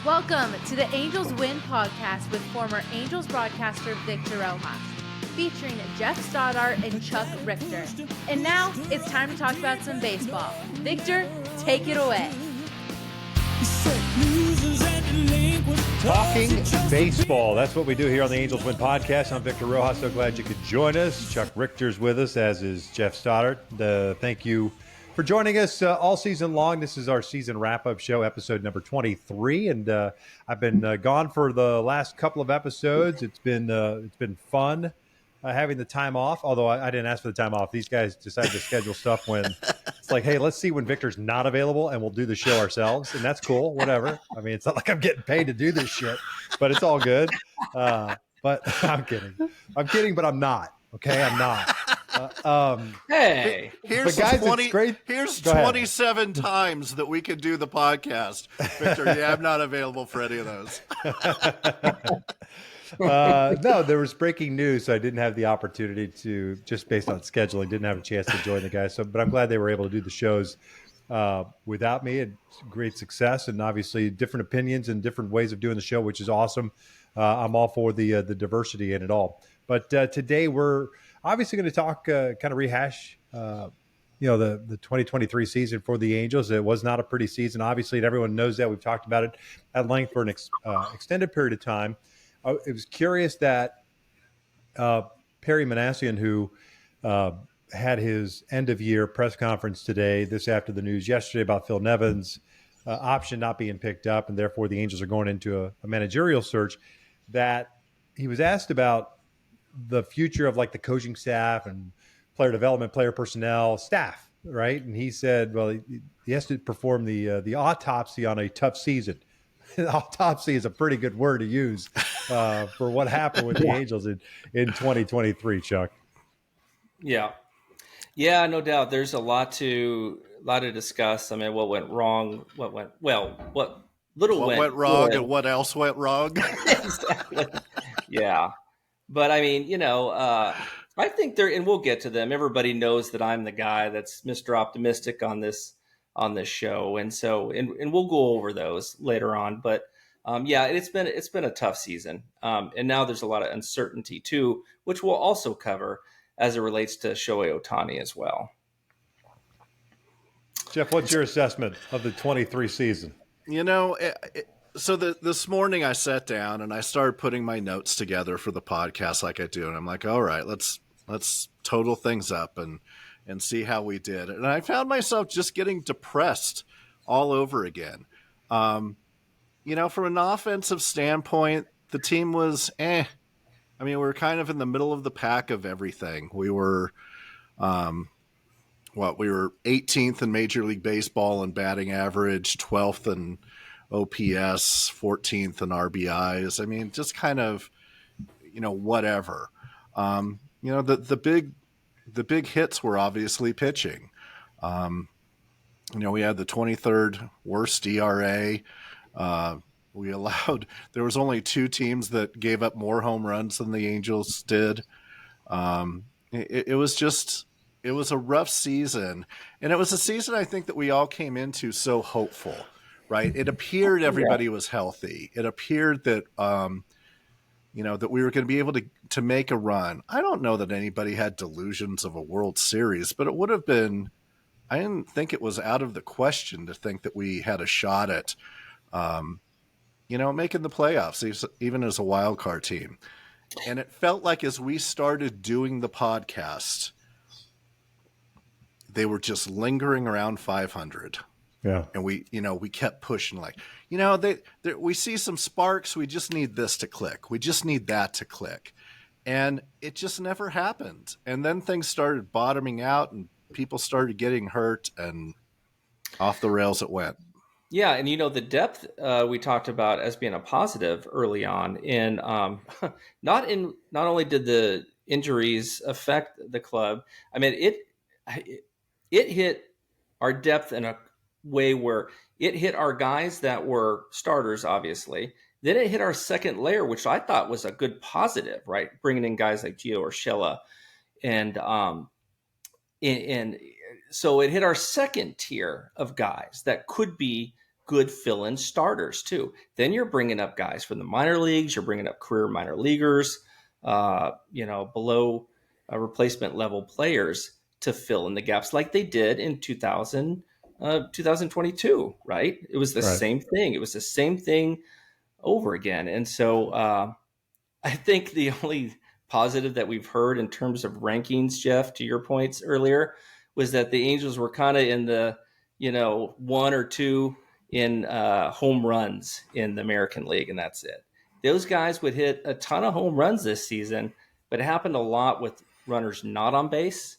Welcome to the Angels Win podcast with former Angels broadcaster Victor Rojas, featuring Geoff Stoddart and Chuck Richter. And now it's time to talk about some baseball. Victor, take it away. Talking baseball. That's what we do here on the Angels Win podcast. I'm Victor Rojas. So glad you could join us. Chuck Richter's with us, as is Geoff Stoddart. Thank you for joining us all season long. This is our season wrap-up show, episode number 23, and I've been gone for the last couple of episodes. It's been fun having the time off, although I didn't ask for the time off. These guys decided to schedule stuff when it's like, hey, let's see when Victor's not available, and we'll do the show ourselves, and that's cool, whatever. I mean, it's not like I'm getting paid to do this shit, but it's all good. But I'm kidding, but I'm not. Okay, I'm not. Hey, here's guys, 27 times that we could do the podcast. Victor, yeah, I'm not available for any of those. No, there was breaking news, so I didn't have the opportunity to, just based on scheduling, didn't have a chance to join the guys. But I'm glad they were able to do the shows without me. It's great success, and obviously different opinions and different ways of doing the show, which is awesome. I'm all for the diversity in it all. But today we're obviously going to talk, kind of rehash, the 2023 season for the Angels. It was not a pretty season, obviously, and everyone knows that. We've talked about it at length for an extended period of time. It was curious that Perry Manassian, who had his end-of-year press conference today, this after the news yesterday about Phil Nevin's option not being picked up, and therefore the Angels are going into a managerial search, that he was asked about the future of like the coaching staff and player development, player personnel, staff, right? And he said, well, he has to perform the autopsy on a tough season. Autopsy is a pretty good word to use for what happened with the Angels in 2023, Chuck. Yeah, no doubt. There's a lot to discuss. I mean, what went wrong? What went well? What went wrong, good. and what else went wrong? Exactly. Yeah, but I mean, I think and we'll get to them. Everybody knows that I'm the guy that's Mr. Optimistic on this show, and we'll go over those later on. But it's been a tough season, and now there's a lot of uncertainty too, which we'll also cover as it relates to Shohei Ohtani as well. Geoff, what's your assessment of the 23 season? So this morning I sat down and I started putting my notes together for the podcast like I do, and I'm like, all right, let's total things up and see how we did. And I found myself just getting depressed all over again. From an offensive standpoint, the team was I mean, we were kind of in the middle of the pack of everything. We were, we were 18th in Major League Baseball in batting average, 12th in OPS, 14th in RBIs. I mean, just kind of, whatever. The big hits were obviously pitching. We had the 23rd worst ERA. There was only two teams that gave up more home runs than the Angels did. It was a rough season, and it was a season I think that we all came into so hopeful, right? It appeared everybody was healthy. It appeared that, that we were going to be able to make a run. I don't know that anybody had delusions of a World Series, but it would have been, I didn't think it was out of the question to think that we had a shot at, making the playoffs, even as a wild card team. And it felt like as we started doing the podcast, they were just lingering around 500. Yeah. And we kept pushing we see some sparks. We just need this to click. We just need that to click. And it just never happened. And then things started bottoming out and people started getting hurt and off the rails it went. Yeah, and the depth we talked about as being a positive early on, and not only did the injuries affect the club, I mean it hit our depth in a way where it hit our guys that were starters, obviously. Then it hit our second layer, which I thought was a good positive, right? Bringing in guys like Gio Urshela, and so it hit our second tier of guys that could be good fill-in starters too. Then you're bringing up guys from the minor leagues. You're bringing up career minor leaguers, below replacement level players to fill in the gaps like they did in 2022, right? It was the Right. same thing. It was the same thing over again. And so I think the only positive that we've heard in terms of rankings, Geoff, to your points earlier, was that the Angels were kind of in the, 1 or 2 in home runs in the American League, and that's it. Those guys would hit a ton of home runs this season, but it happened a lot with runners not on base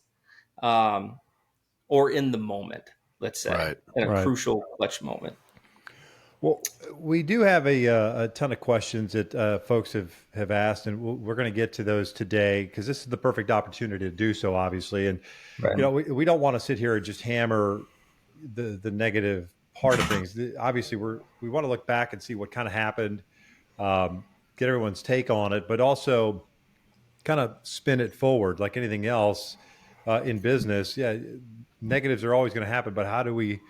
or in the moment, let's say, in a crucial clutch moment. Well, we do have a ton of questions that folks have asked, and we're going to get to those today because this is the perfect opportunity to do so, obviously. And, we don't want to sit here and just hammer the negative part of things. Obviously, we want to look back and see what kind of happened, get everyone's take on it, but also kind of spin it forward like anything else in business. Yeah, negatives are always going to happen, but how do we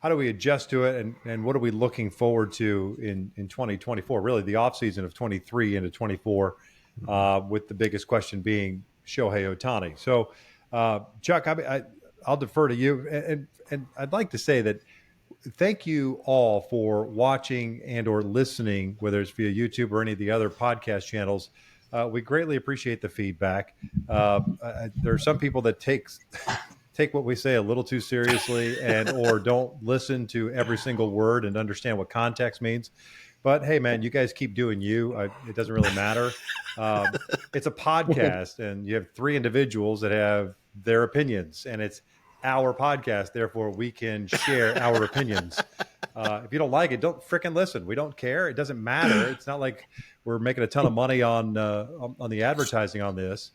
adjust to it, and what are we looking forward to in 2024, really the offseason of 23 into 24, with the biggest question being Shohei Ohtani. So, Chuck, I'll defer to you. And I'd like to say that thank you all for watching and or listening, whether it's via YouTube or any of the other podcast channels. We greatly appreciate the feedback. There are some people that take what we say a little too seriously and or don't listen to every single word and understand what context means. But hey, man, you guys keep doing you. It doesn't really matter. It's a podcast, and you have 3 individuals that have their opinions, and it's our podcast. Therefore, we can share our opinions. If you don't like it, don't fricking listen. We don't care. It doesn't matter. It's not like we're making a ton of money on the advertising on this.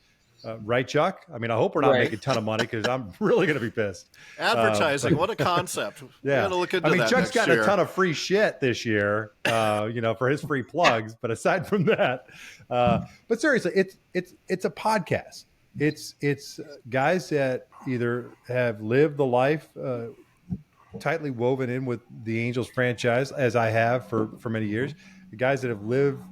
Right, Chuck? I mean, I hope we're not making a ton of money because I'm really going to be pissed. Advertising, what a concept. Yeah. We got to look into that. Chuck's got year. a ton of free shit this year, for his free plugs. But aside from that, but seriously, it's a podcast. It's guys that either have lived the life tightly woven in with the Angels franchise, as I have for many years. The guys that have lived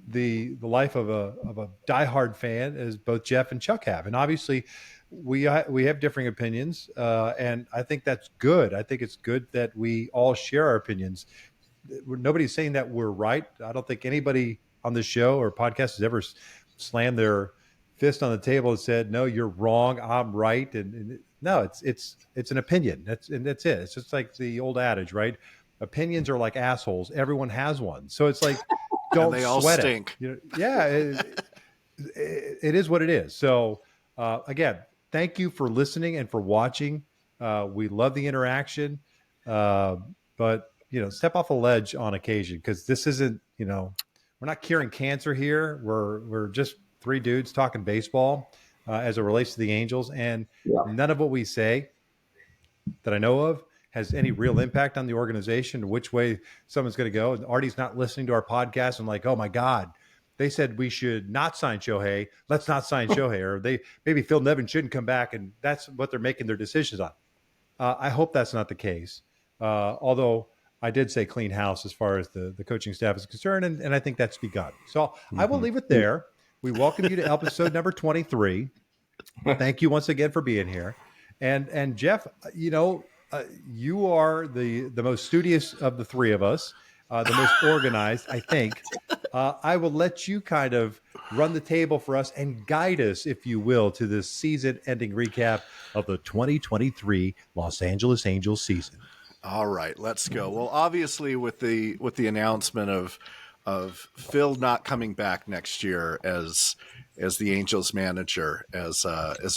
the life of a diehard fan, as both Geoff and Chuck have, and obviously we have differing opinions, and I think that's good. I think it's good that we all share our opinions. Nobody's saying that we're right. I don't think anybody on this show or podcast has ever slammed their fist on the table and said, "No, you're wrong. I'm right." And no, it's an opinion. That's it. It's just like the old adage, right? Opinions are like assholes. Everyone has one. So it's like, don't and they all sweat stink. it. It is what it is. So again, thank you for listening and for watching. We love the interaction, but step off a ledge on occasion, because this isn't, we're not curing cancer here. We're just 3 dudes talking baseball as it relates to the Angels, and none of what we say that I know of has any real impact on the organization, which way someone's going to go. And Artie's not listening to our podcast and like, oh my God, they said we should not sign Shohei. Let's not sign Shohei. Or maybe Phil Nevin shouldn't come back, and that's what they're making their decisions on. I hope that's not the case. Although I did say clean house as far as the coaching staff is concerned, and I think that's begun. So I will leave it there. We welcome you to episode number 23. Thank you once again for being here. And Geoff, you are the most studious of the 3 of us, the most organized, I think. I will let you kind of run the table for us and guide us, if you will, to this season-ending recap of the 2023 Los Angeles Angels season. All right, let's go. Well, obviously, with the announcement of Phil not coming back next year as the Angels manager, as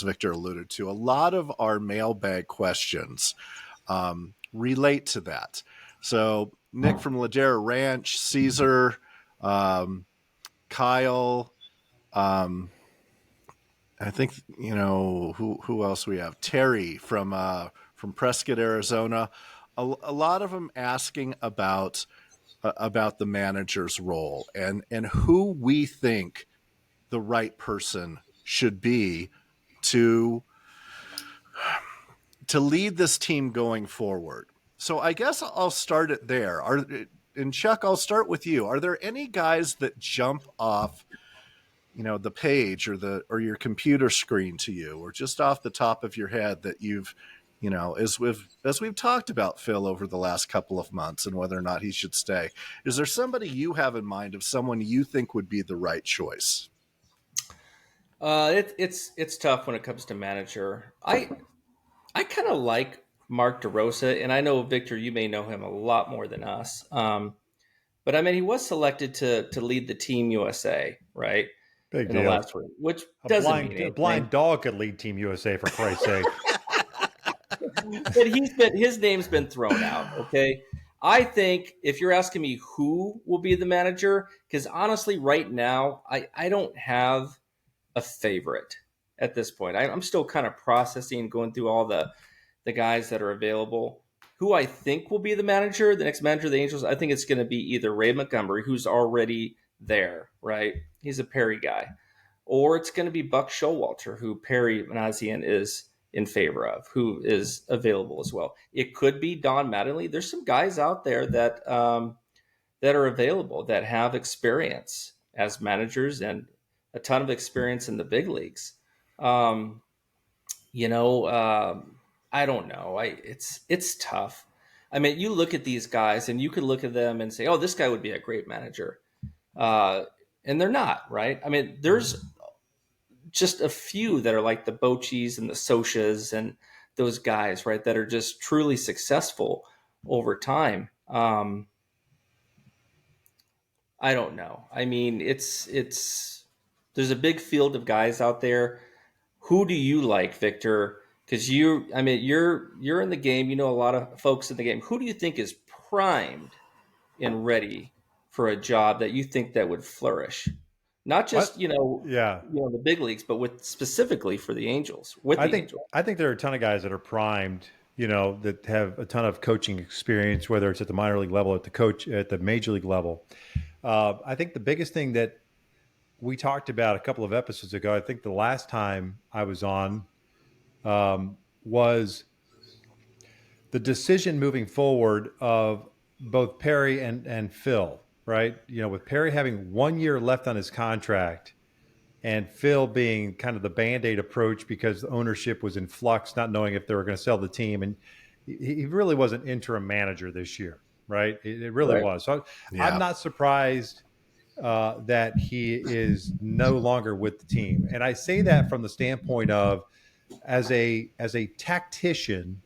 Victor alluded to, a lot of our mailbag questions relate to that. So Nick from Ladera Ranch, Caesar, Kyle, I think who else we have? Terry from Prescott, Arizona. A lot of them asking about the manager's role and who we think the right person should be to lead this team going forward. So I guess I'll start it there. And Chuck, I'll start with you. Are there any guys that jump off, the page or your computer screen to you, or just off the top of your head that you've, as we've talked about Phil over the last couple of months and whether or not he should stay? Is there somebody you have in mind of someone you think would be the right choice? It's tough when it comes to manager. I kind of like Mark DeRosa, and I know Victor, you may know him a lot more than us. But I mean, he was selected to lead the Team USA, right? Big In the deal. last week, which doesn't mean anything. A blind dog could lead Team USA, for Christ's sake. But his name's been thrown out. Okay, I think if you're asking me who will be the manager, because honestly, right now, I don't have a favorite at this point. I'm still kind of processing, going through all the guys that are available. Who I think will be the next manager of the Angels, I think it's going to be either Ray Montgomery, who's already there, right? He's a Perry guy. Or it's going to be Buck Showalter, who Perry Manassian is in favor of, who is available as well. It could be Don Mattingly. There's some guys out there that that are available that have experience as managers and a ton of experience in the big leagues. I don't know. It's tough. I mean, you look at these guys and you could look at them and say, "Oh, this guy would be a great manager," and they're not, right? I mean, there's just a few that are like the Bochis and the Sochas and those guys, right, that are just truly successful over time. I don't know. I mean, it's there's a big field of guys out there. Who do you like, Victor? Because you're in the game. You know a lot of folks in the game. Who do you think is primed and ready for a job that you think that would flourish? Not just the big leagues, but with specifically for the Angels. I think there are a ton of guys that are primed. That have a ton of coaching experience, whether it's at the minor league level, at the major league level. I think the biggest thing that we talked about a couple of episodes ago, I think the last time I was on, was the decision moving forward of both Perry and Phil, right? With Perry having 1 year left on his contract and Phil being kind of the Band-Aid approach because the ownership was in flux, not knowing if they were going to sell the team. And he really was an interim manager this year, right? It really was. So I'm not surprised that he is no longer with the team. And I say that from the standpoint of, as a tactician,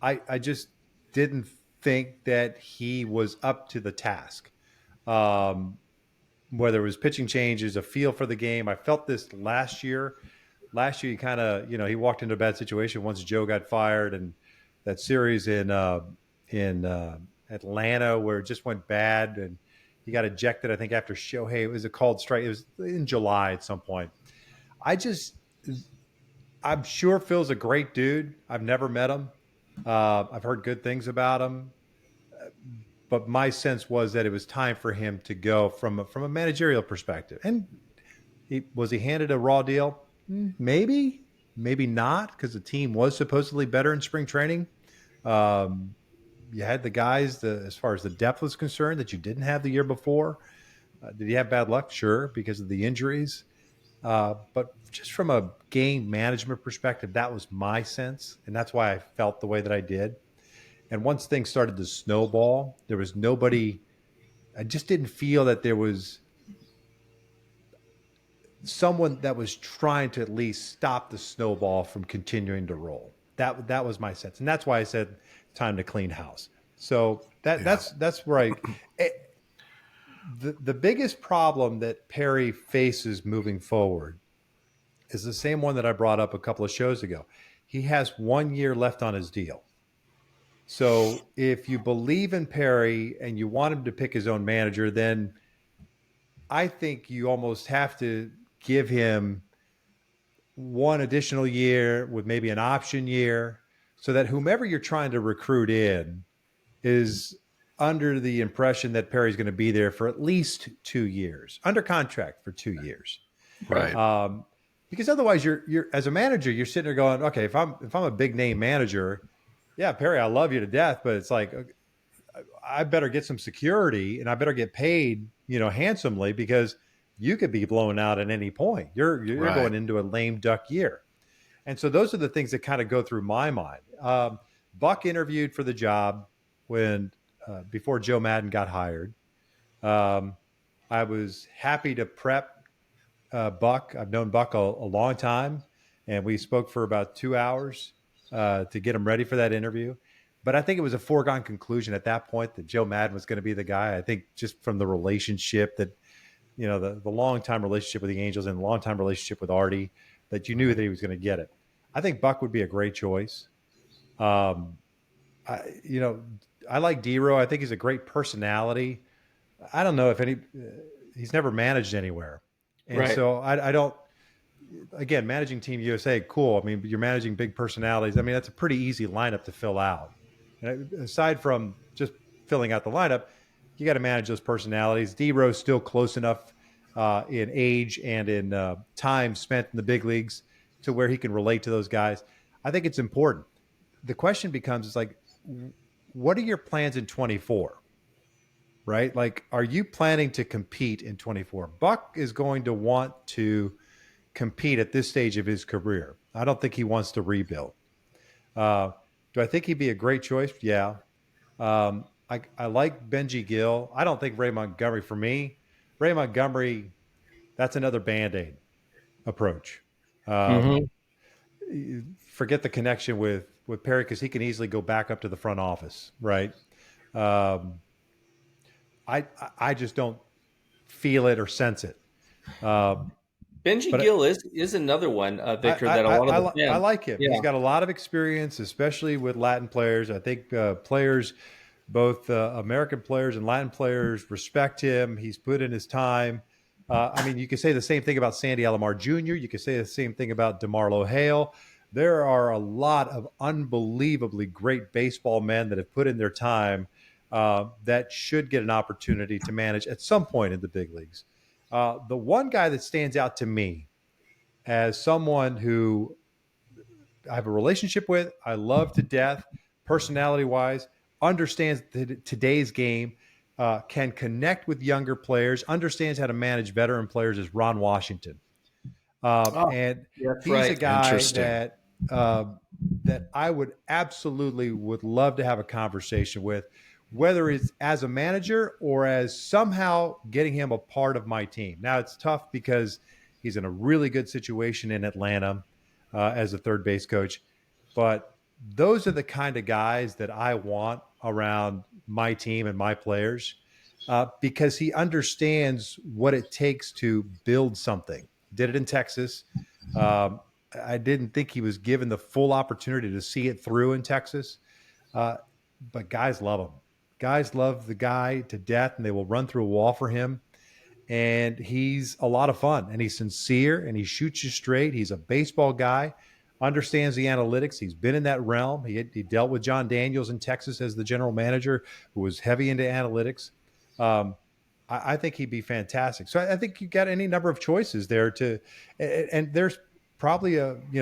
I just didn't think that he was up to the task. Whether it was pitching changes, a feel for the game. I felt this last year. Last year, he kind of, he walked into a bad situation once Joe got fired, and that series in Atlanta where it just went bad, and he got ejected, I think, after Shohei. It was a called strike. It was in July at some point. I'm sure Phil's a great dude. I've never met him. I've heard good things about him. But my sense was that it was time for him to go from a managerial perspective. And was he handed a raw deal? Maybe, maybe not, because the team was supposedly better in spring training. You had the guys, as far as the depth was concerned, that you didn't have the year before. Did he have bad luck? Sure, because of the injuries. But just from a game management perspective, that was my sense. And that's why I felt the way that I did. And once things started to snowball, there was nobody. I just didn't feel that there was someone that was trying to at least stop the snowball from continuing to roll. That was my sense. And that's why I said time to clean house. So that's where the biggest problem that Perry faces moving forward is the same one that I brought up a couple of shows ago. He has 1 year left on his deal. So if you believe in Perry and you want him to pick his own manager, then I think you almost have to give him one additional year with maybe an option year, so that whomever you're trying to recruit in is under the impression that Perry's going to be there for at least 2 years, under contract for 2 years. Right. Because otherwise you're as a manager, you're sitting there going, okay, if I'm a big name manager, yeah, Perry, I love you to death, but it's like, I better get some security and I better get paid, handsomely, because you could be blown out at any point. You're Right. going into a lame duck year. And so those are the things that kind of go through my mind. Buck interviewed for the job when before Joe Madden got hired. Um, I was happy to prep Buck. I've known Buck a long time, and we spoke for about 2 hours to get him ready for that interview. But I think it was a foregone conclusion at that point that Joe Madden was going to be the guy. I think just from the relationship that, the long time relationship with the Angels and the long time relationship with Artie, that you knew that he was going to get it. I think Buck would be a great choice. Um, I like Dero. I think he's a great personality. I don't know if he's never managed anywhere. And Right. so I don't, again, managing Team USA, cool. I mean, you're managing big personalities. I mean, that's a pretty easy lineup to fill out. And aside from just filling out the lineup, you got to manage those personalities. D-Row's still close enough in age and in time spent in the big leagues to where he can relate to those guys. I think it's important. The question becomes, is like, what are your plans in 24? Right? Like, are you planning to compete in 24? Buck is going to want to compete at this stage of his career. I don't think he wants to rebuild. Do I think he'd be a great choice? Yeah. I like Benji Gill. I don't think Ray Montgomery, for me, Ray Montgomery, that's another Band-Aid approach. Mm-hmm. Forget the connection with Perry, because he can easily go back up to the front office, right? Um, I just don't feel it or sense it. Benji But Gill is another one, Victor, that a lot of the I fans. like him. Yeah. He's got a lot of experience, especially with Latin players. I think players, both American players and Latin players, respect him. He's put in his time. I mean, you could say the same thing about Sandy Alomar Jr. You could say the same thing about DeMarlo Hale. There are a lot of unbelievably great baseball men that have put in their time that should get an opportunity to manage at some point in the big leagues. The one guy that stands out to me as someone who I have a relationship with, I love to death, personality wise, understands today's game, can connect with younger players, understands how to manage veteran players, is Ron Washington. Oh, And that's he's a right. guy Interesting. that I would love to have a conversation with, whether it's as a manager or as somehow getting him a part of my team. Now, it's tough because he's in a really good situation in Atlanta as a third base coach, but those are the kind of guys that I want around my team and my players because he understands what it takes to build something. Did it in Texas. Um, I didn't think he was given the full opportunity to see it through in Texas. But guys love him. Guys love the guy to death, and they will run through a wall for him. And he's a lot of fun, and he's sincere, and he shoots you straight. He's a baseball guy, understands the analytics. He's been in that realm. He dealt with John Daniels in Texas as the general manager, who was heavy into analytics. I think he'd be fantastic. So I think you got any number of choices there and there's probably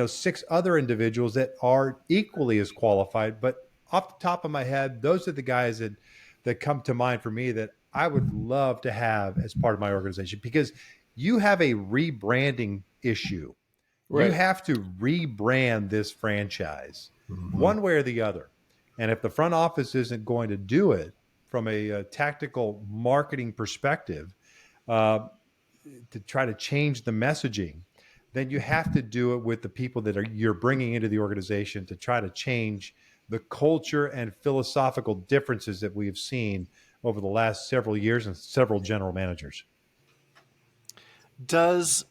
6 other individuals that are equally as qualified. But off the top of my head, those are the guys that come to mind for me that I would love to have as part of my organization, because you have a rebranding issue. You Right. have to rebrand this franchise Mm-hmm. one way or the other. And if the front office isn't going to do it from a tactical marketing perspective uh, to try to change the messaging, then you have to do it with the people that you're bringing into the organization to try to change the culture and philosophical differences that we've seen over the last several years and several general managers. Does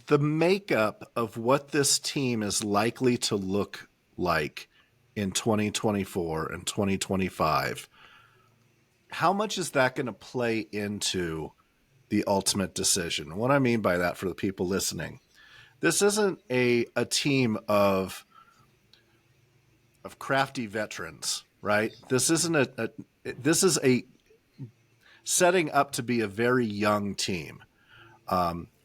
the makeup of what this team is likely to look like in 2024 and 2025, how much is that going to play into the ultimate decision? What I mean by that, for the people listening, this isn't a team of crafty veterans, right? This isn't this is a setting up to be a very young team.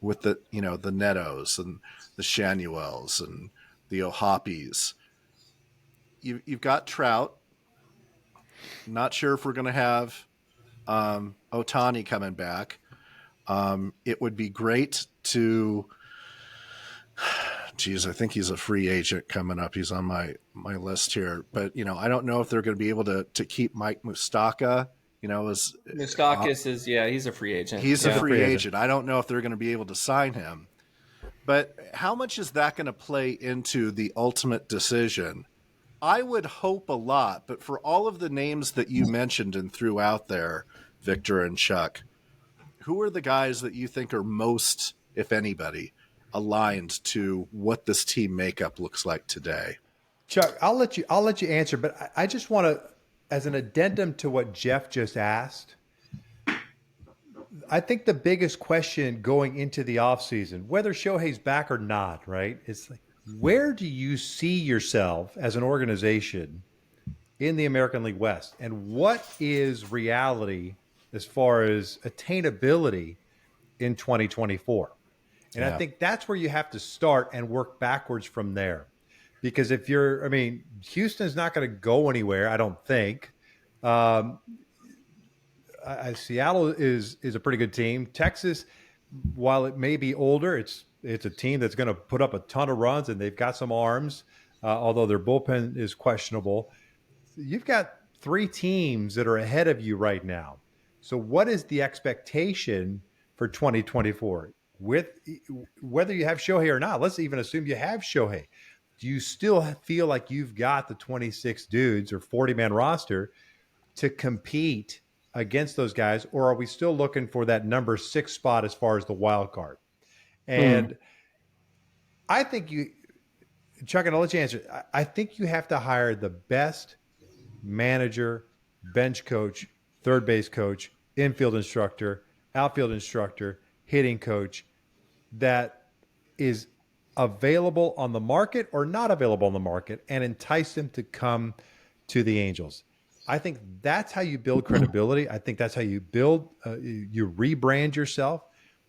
With the the Netos and the Shanuels and the O'Hoppies. you've got Trout. Not sure if we're going to have Ohtani coming back. It would be great to. Geez, I think he's a free agent coming up. He's on my list here, but I don't know if they're going to be able to keep Mike Mustaka. Moustakis is he's a free agent. He's a free agent. I don't know if they're going to be able to sign him. But how much is that going to play into the ultimate decision? I would hope a lot, but for all of the names that you mentioned and threw out there, Victor and Chuck, who are the guys that you think are most, if anybody, aligned to what this team makeup looks like today? Chuck, I'll let you answer, but I just want to, as an addendum to what Geoff just asked, I think the biggest question going into the offseason, whether Shohei's back or not, right? It's like, where do you see yourself as an organization in the American League West? And what is reality as far as attainability in 2024? And I think that's where you have to start and work backwards from there. Because if Houston's not going to go anywhere, I don't think. Seattle is a pretty good team. Texas, while it may be older, it's a team that's going to put up a ton of runs, and they've got some arms, although their bullpen is questionable. You've got 3 teams that are ahead of you right now. So what is the expectation for 2024? With whether you have Shohei or not, let's even assume you have Shohei. Do you still feel like you've got the 26 dudes or 40-man roster to compete against those guys, or are we still looking for that number 6 spot as far as the wild card? And I think Chuck, and I'll let you answer. I think you have to hire the best manager, bench coach, third base coach, infield instructor, outfield instructor, hitting coach that is available on the market or not available on the market, and entice them to come to the Angels. I think that's how you build credibility. I think that's how you build, you rebrand yourself,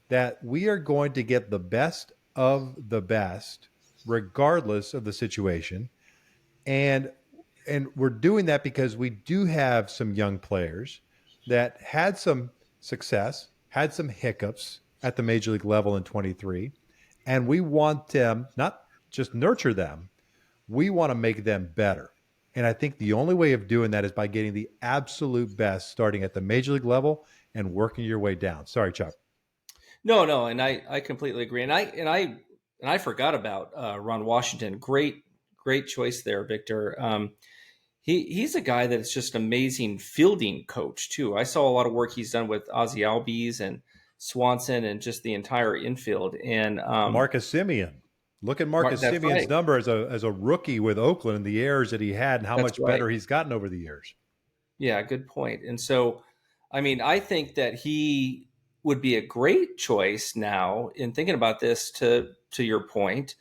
that we are going to get the best of the best, regardless of the situation. And we're doing that because we do have some young players that had some success, had some hiccups at the major league level in 23. And we want them, not just nurture them, we want to make them better. And I think the only way of doing that is by getting the absolute best starting at the major league level and working your way down. Sorry, Chuck. No, and I completely agree. And I forgot about Ron Washington. Great choice there, Victor. He's a guy that's just amazing fielding coach too. I saw a lot of work he's done with Ozzie Albies and Swanson and just the entire infield. And Marcus Semien. Look at Marcus Simeon's number as a rookie with Oakland and the errors that he had and how much better he's gotten over the years. Yeah, good point. And so, I think that he would be a great choice now in thinking about this to your point,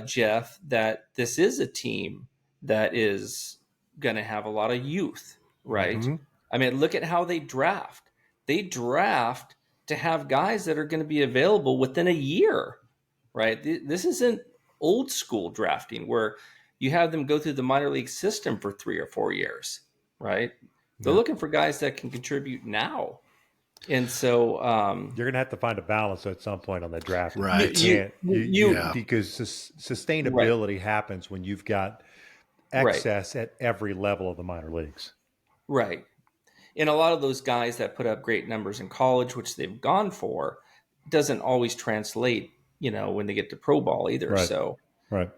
Geoff, that this is a team that is going to have a lot of youth, right? Mm-hmm. Look at how they draft. They draft to have guys that are going to be available within a year, right? This isn't old school drafting where you have them go through the minor league system for 3 or 4 years, right? They're looking for guys that can contribute now. And so you're going to have to find a balance at some point on that draft. Right. Because sustainability happens when you've got excess at every level of the minor leagues. Right. And a lot of those guys that put up great numbers in college, which they've gone for, doesn't always translate, when they get to pro ball either. Right. So, right.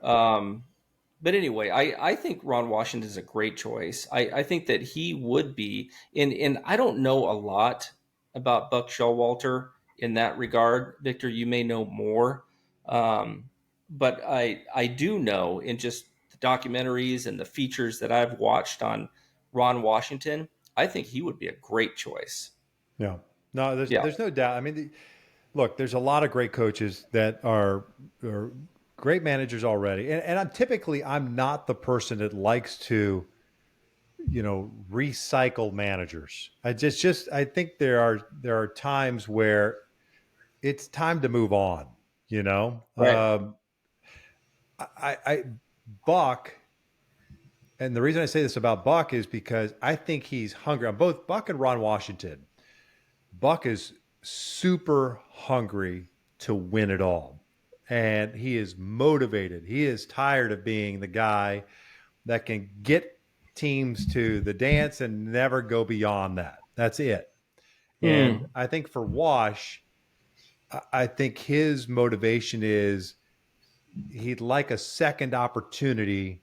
But anyway, I think Ron Washington is a great choice. I think that he would be, and I don't know a lot about Buck Showalter in that regard. Victor, you may know more. But I do know in just the documentaries and the features that I've watched on Ron Washington, I think he would be a great choice. Yeah. No, there's no doubt. Look, there's a lot of great coaches that are great managers already. And I'm not the person that likes to, recycle managers. I think there are times where it's time to move on, Right. Buck And the reason I say this about Buck is because I think he's hungry on both Buck and Ron Washington. Buck is super hungry to win it all. And he is motivated. He is tired of being the guy that can get teams to the dance and never go beyond that. That's it. And I think for Wash, I think his motivation is he'd like a second opportunity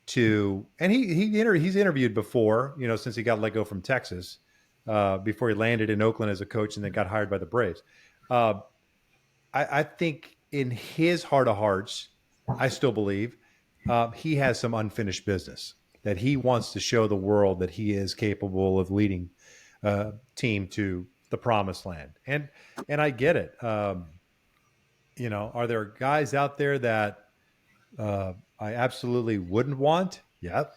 to, and he's interviewed before, since he got let go from Texas, before he landed in Oakland as a coach and then got hired by the Braves. I think in his heart of hearts, I still believe he has some unfinished business that he wants to show the world that he is capable of leading a team to the promised land. And I get it. Are there guys out there that I absolutely wouldn't want? Yep.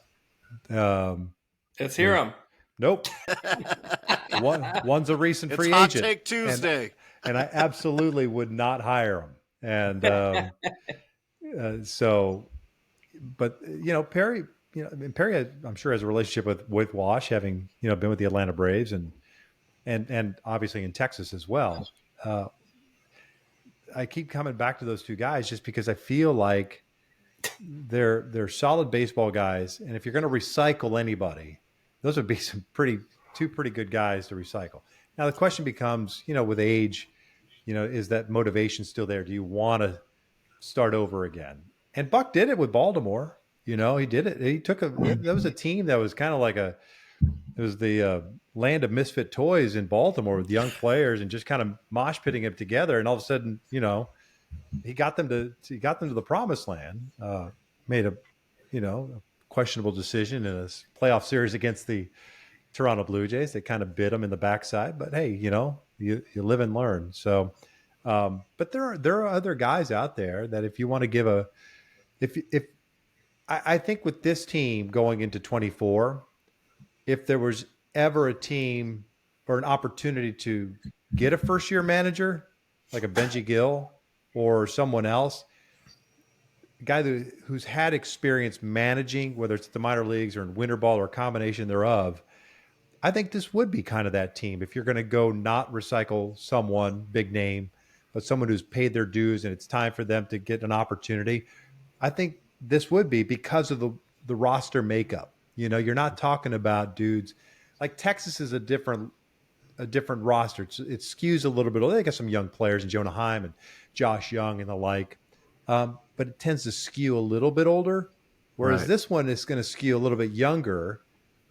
Let's hear them. Nope. One's a recent free hot agent. Take Tuesday. And I absolutely would not hire him. And but Perry, Perry, I'm sure has a relationship with Wash, having been with the Atlanta Braves and obviously in Texas as well. I keep coming back to those two guys just because I feel like they're solid baseball guys, and if you're going to recycle anybody, those would be two pretty good guys to recycle. Now the question becomes, with age, is that motivation still there? Do you want to start over again? And Buck did it with Baltimore. He did it. That was a team that was kind of like it was the land of misfit toys in Baltimore with young players and just kind of mosh pitting them together. And all of a sudden, he got them to the promised land. Made a questionable decision in a playoff series against the Toronto Blue Jays. They kind of bit them in the backside, but hey, you live and learn. So, but there are other guys out there that if you want to give I think with this team going into 24, if there was ever a team or an opportunity to get a first year manager like a Benji Gill or someone else, a guy who's had experience managing, whether it's the minor leagues or in winter ball or a combination thereof, I think this would be kind of that team. If you're going to go not recycle someone big name, but someone who's paid their dues and it's time for them to get an opportunity, I think this would be because of the roster makeup. You're not talking about dudes like Texas is a different roster. It skews a little bit. They got some young players and Jonah Heim and Josh Young and the like, but it tends to skew a little bit older. Whereas This one is going to skew a little bit younger,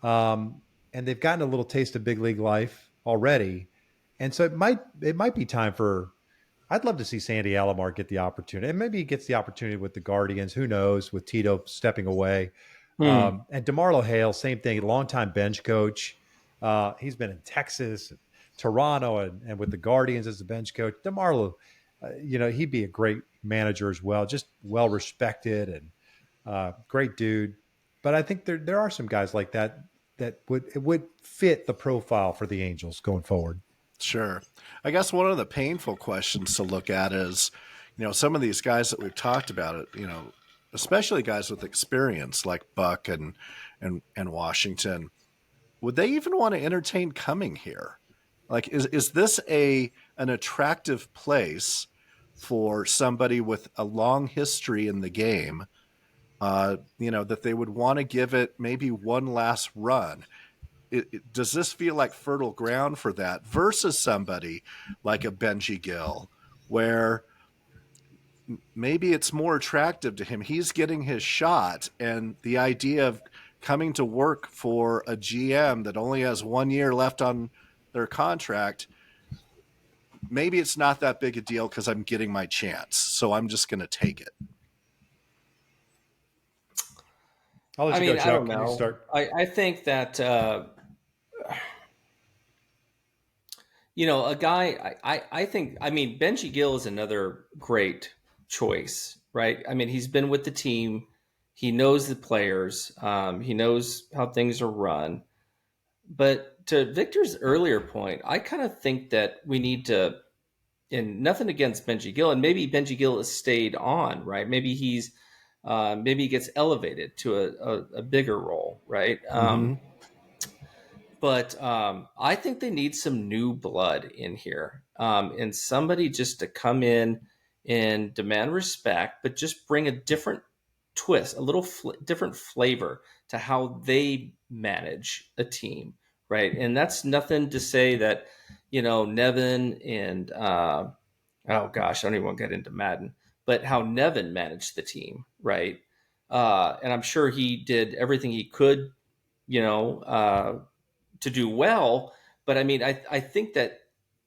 and they've gotten a little taste of big league life already, and so it might be time for. I'd love to see Sandy Alomar get the opportunity, and maybe he gets the opportunity with the Guardians. Who knows? With Tito stepping away. And DeMarlo Hale, same thing, longtime bench coach. He's been in Texas, Toronto, and with the Guardians as a bench coach. DeMarlo, he'd be a great manager as well, just well respected and great dude. But I think there are some guys like that would fit the profile for the Angels going forward. Sure. I guess one of the painful questions to look at is, some of these guys that we've talked about, especially guys with experience like Buck and Washington, would they even want to entertain coming here? Like, is this an attractive place for somebody with a long history in the game, that they would want to give it maybe one last run? Does this feel like fertile ground for that versus somebody like a Benji Gill, where maybe it's more attractive to him? He's getting his shot, and the idea of coming to work for a GM that only has 1 year left on their contract, maybe it's not that big a deal because I'm getting my chance, so I'm just going to take it. I'll let you go, Chuck. I don't know. You start. I think that a guy. I think. Benji Gill is another great choice, right? He's been with the team. He knows the players. He knows how things are run. But to Victor's earlier point, I kind of think that we need to. And nothing against Benji Gill, and maybe Benji Gill has stayed on, right? Maybe he's maybe he gets elevated to a bigger role, right? Mm-hmm. But I think they need some new blood in here, and somebody just to come in and demand respect, but just bring a different twist, a little different flavor to how they manage a team, right? And that's nothing to say that, Nevin and oh gosh, I don't even want to get into Madden, but how Nevin managed the team, right? And I'm sure he did everything he could, you know, uh, to do well. But I mean, I think that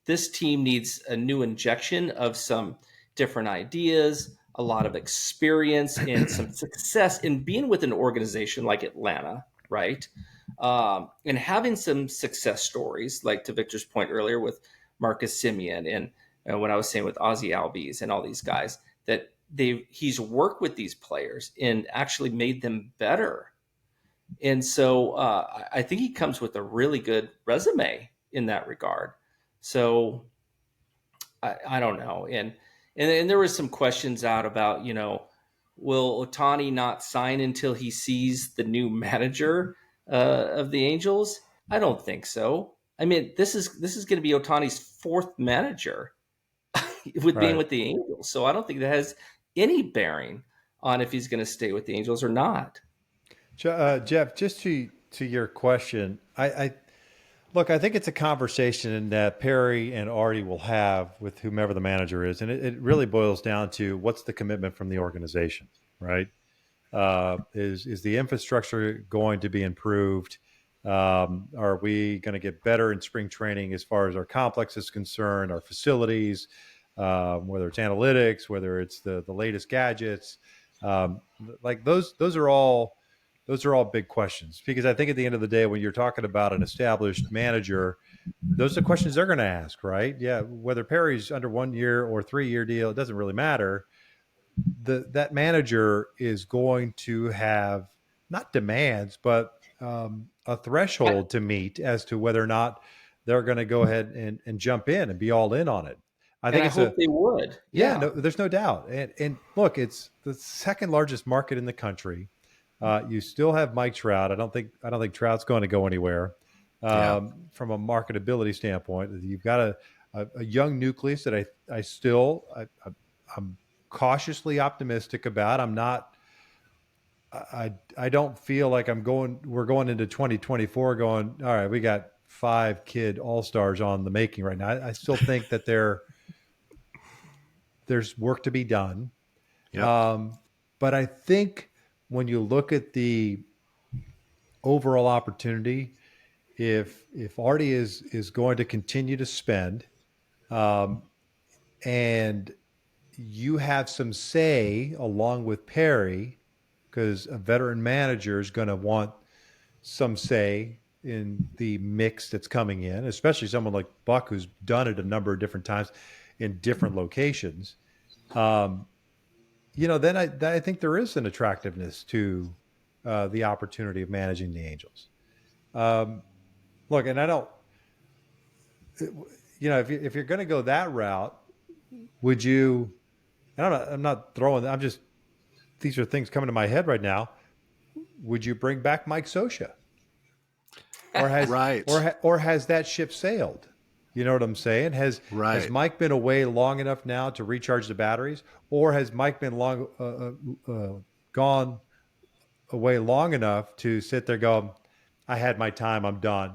this team needs a new injection of some different ideas, a lot of experience, and some success in being with an organization like Atlanta, right? And having some success stories, like to Victor's point earlier with Marcus Simeon and when I was saying with Ozzy Albies and all these guys, that he's worked with these players and actually made them better. And so I think he comes with a really good resume in that regard. So I don't know. And there was some questions out about, will Ohtani not sign until he sees the new manager of the Angels? I don't think so. I mean, this is going to be Ohtani's fourth manager with being Right. with the Angels. So I don't think that has any bearing on if he's going to stay with the Angels or not. Geoff, just to your question, I look. I think it's a conversation that Perry and Artie will have with whomever the manager is, and it really boils down to what's the commitment from the organization, right? Is the infrastructure going to be improved? Are we going to get better in spring training as far as our complex is concerned, our facilities, whether it's analytics, whether it's the latest gadgets, like those are all big questions, because I think at the end of the day, when you're talking about an established manager, those are the questions they're going to ask, right? Yeah, whether Perry's under 1 year or 3 year deal, it doesn't really matter. That manager is going to have not demands, but a threshold to meet as to whether or not they're going to go ahead and jump in and be all in on it. I And think I it's hope they would. yeah, no, there's no doubt. And look, it's the second largest market in the country. You still have Mike Trout. I don't think Trout's going to go anywhere. Yeah. From a marketability standpoint, you've got a young nucleus that I'm cautiously optimistic about. I'm not. I don't feel like we're going into 2024 going, all right, we got 5 kid all-stars on the making right now. I still think that there's work to be done. Yep. But I think when you look at the overall opportunity, if Artie is going to continue to spend, and you have some say along with Perry, because a veteran manager is going to want some say in the mix that's coming in, especially someone like Buck, who's done it a number of different times in different locations. Then I think there is an attractiveness to the opportunity of managing the Angels. Look, and I don't, if you're going to go that route, would you? I'm not throwing. These are things coming to my head right now. Would you bring back Mike Scioscia, or has Right. or has that ship sailed? You know what I'm saying? Has Mike been away long enough now to recharge the batteries, or has Mike been gone away long enough to sit there going, I had my time, I'm done.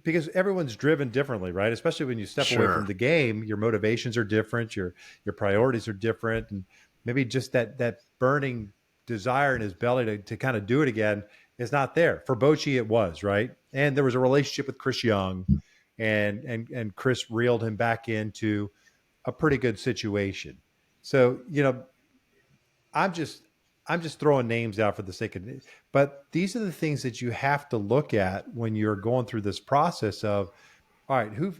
Because everyone's driven differently, right? Especially when you step away from the game, your motivations are different, your priorities are different, and maybe just that burning desire in his belly to kind of do it again is not there. For Bochy, it was, right? And there was a relationship with Chris Young, and Chris reeled him back into a pretty good situation. So, I'm just throwing names out for the sake of it. But these are the things that you have to look at when you're going through this process of, all right, who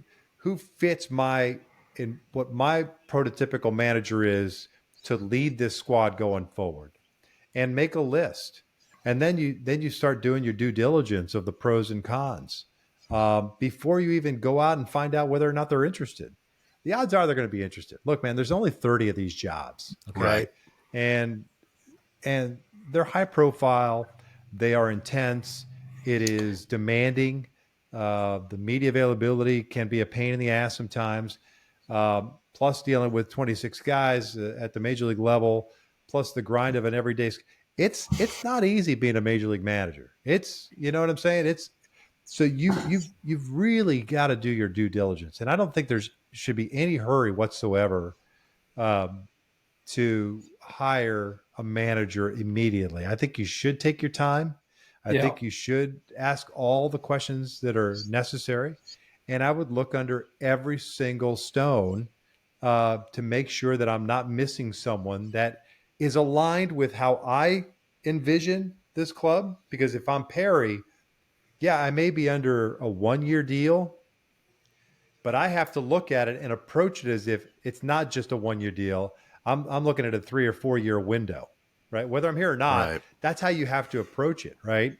fits what my prototypical manager is to lead this squad going forward, and make a list. And then you start doing your due diligence of the pros and cons before you even go out and find out whether or not they're interested. The odds are they're going to be interested. Look, man, there's only 30 of these jobs. Okay. Right. And and they're high profile. They are intense. It is demanding. The media availability can be a pain in the ass sometimes. Plus dealing with 26 guys at the major league level, plus the grind of an everyday. It's not easy being a major league manager. It's, you know what I'm saying? It's so you've really got to do your due diligence, and I don't think there's should be any hurry whatsoever um, to hire a manager immediately. I think you should take your time. I Yeah. think you should ask all the questions that are necessary. And I would look under every single stone to make sure that I'm not missing someone that is aligned with how I envision this club. Because if I'm Perry, yeah, I may be under a 1-year deal, but I have to look at it and approach it as if it's not just a 1-year deal. I'm looking at a 3 or 4 year window, right? Whether I'm here or not, Right. that's how you have to approach it, right?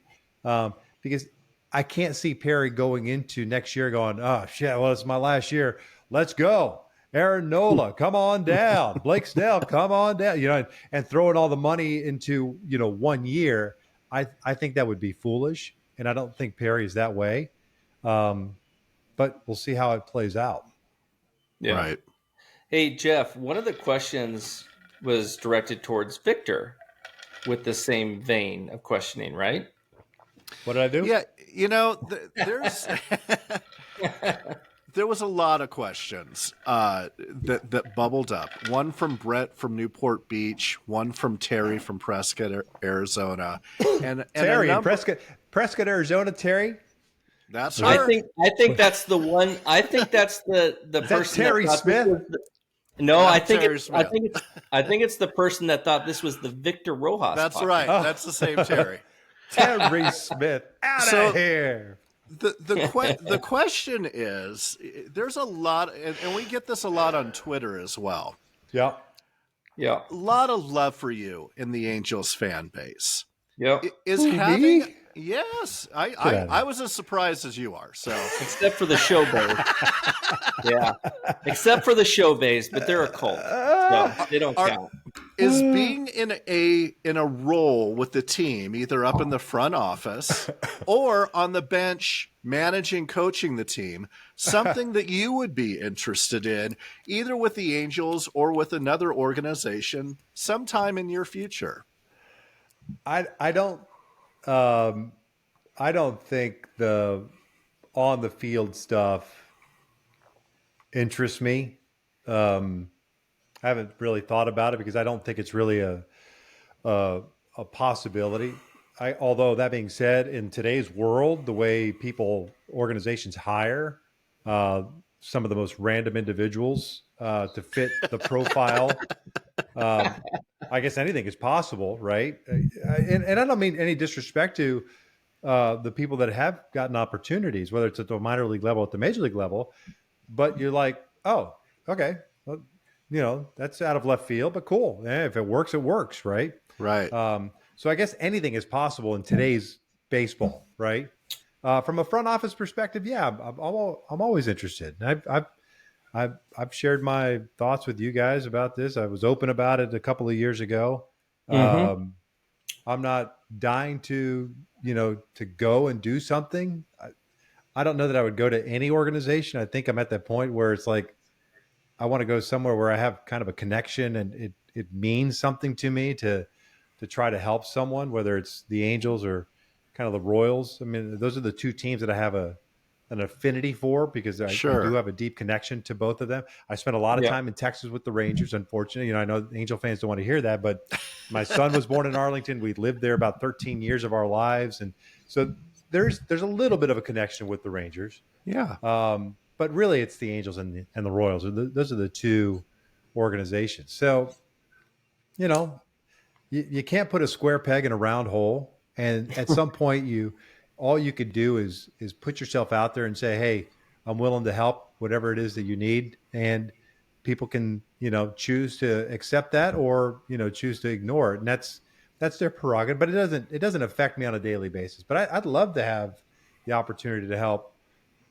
Because I can't see Perry going into next year going, oh shit, well, it's my last year. Let's go. Aaron Nola, come on down. Blake Snell, come on down. And throwing all the money into 1 year. I think that would be foolish, and I don't think Perry is that way. But we'll see how it plays out. Yeah. Right. Hey, Geoff, one of the questions was directed towards Victor with the same vein of questioning, right? What did I do? Yeah, there's there was a lot of questions that bubbled up. One from Brett from Newport Beach, one from Terry from Prescott, Arizona, and Terry in Prescott, Arizona. Terry, that's her. I think that's the one. I think that's the is person. that Terry Smith? No, Not I think Terry it's, Smith. I think it's the person that thought this was the Victor Rojas. That's podcast. right. That's the same Terry. Terry Smith, out of here. The question is, there's a lot, and we get this a lot on Twitter as well. Yeah. Yeah. A lot of love for you in the Angels fan base. Yep. Is Who, having me? Yes, out of I here. was as surprised as you are. So Except for the showbase. Yeah. Except for the showbase, but they're a cult. So they don't count. is being in a role with the team, either up in the front office or on the bench managing, coaching the team, something that you would be interested in, either with the Angels or with another organization sometime in your future? I don't think the on the field stuff interests me. I haven't really thought about it because I don't think it's really a possibility. Although that being said, in today's world, the way organizations hire some of the most random individuals to fit the profile, I guess anything is possible, right? And I don't mean any disrespect to the people that have gotten opportunities, whether it's at the minor league level, at the major league level, but you're like, oh, okay, well, that's out of left field, but cool. If it works, it works, right? Right. So I guess anything is possible in today's baseball, right? From a front office perspective, yeah, I'm always interested. I've shared my thoughts with you guys about this. I was open about it a couple of years ago. Mhm. I'm not dying to go and do something. I don't know that I would go to any organization. I think I'm at that point where it's like I want to go somewhere where I have kind of a connection and it means something to me to try to help someone, whether it's the Angels or kind of the Royals. I mean, those are the two teams that I have an affinity for because I do have a deep connection to both of them. I spent a lot of time in Texas with the Rangers, unfortunately. I know Angel fans don't want to hear that, but my son was born in Arlington. We lived there about 13 years of our lives. And so there's a little bit of a connection with the Rangers. Yeah. But really it's the Angels and the Royals. Those are the two organizations. So, you can't put a square peg in a round hole. And at some point all you could do is put yourself out there and say, hey, I'm willing to help whatever it is that you need. And people can, choose to accept that or, choose to ignore it. And that's their prerogative, but it doesn't affect me on a daily basis. But I'd love to have the opportunity to help.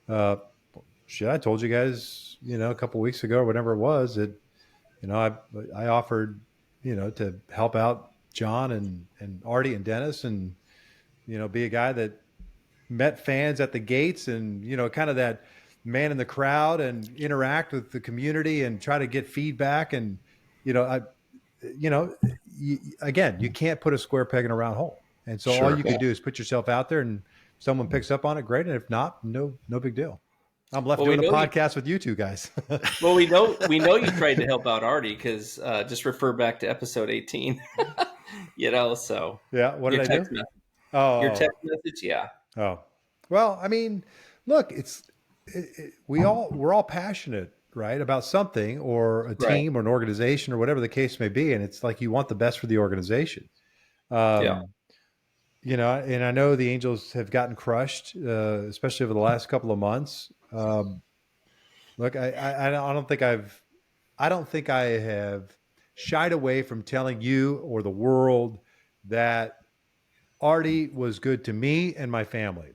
I told you guys, a couple of weeks ago or whatever it was that, I offered, to help out John and Artie and Dennis, and be a guy that met fans at the gates, and kind of that man in the crowd, and interact with the community and try to get feedback. And again, you can't put a square peg in a round hole, and so all you can do is put yourself out there, and if someone picks up on it, great, and if not, no big deal. I'm left doing a podcast with you two guys. Well, we know you tried to help out Artie, because just refer back to episode 18. So yeah, what did I do? Message. Oh, your text message, yeah. Oh, well, I mean, look, we're all passionate, right, about something, or a team or an organization or whatever the case may be, and it's like you want the best for the organization. And I know the Angels have gotten crushed, especially over the last couple of months. Look, I don't think I have shied away from telling you or the world that Artie was good to me and my family.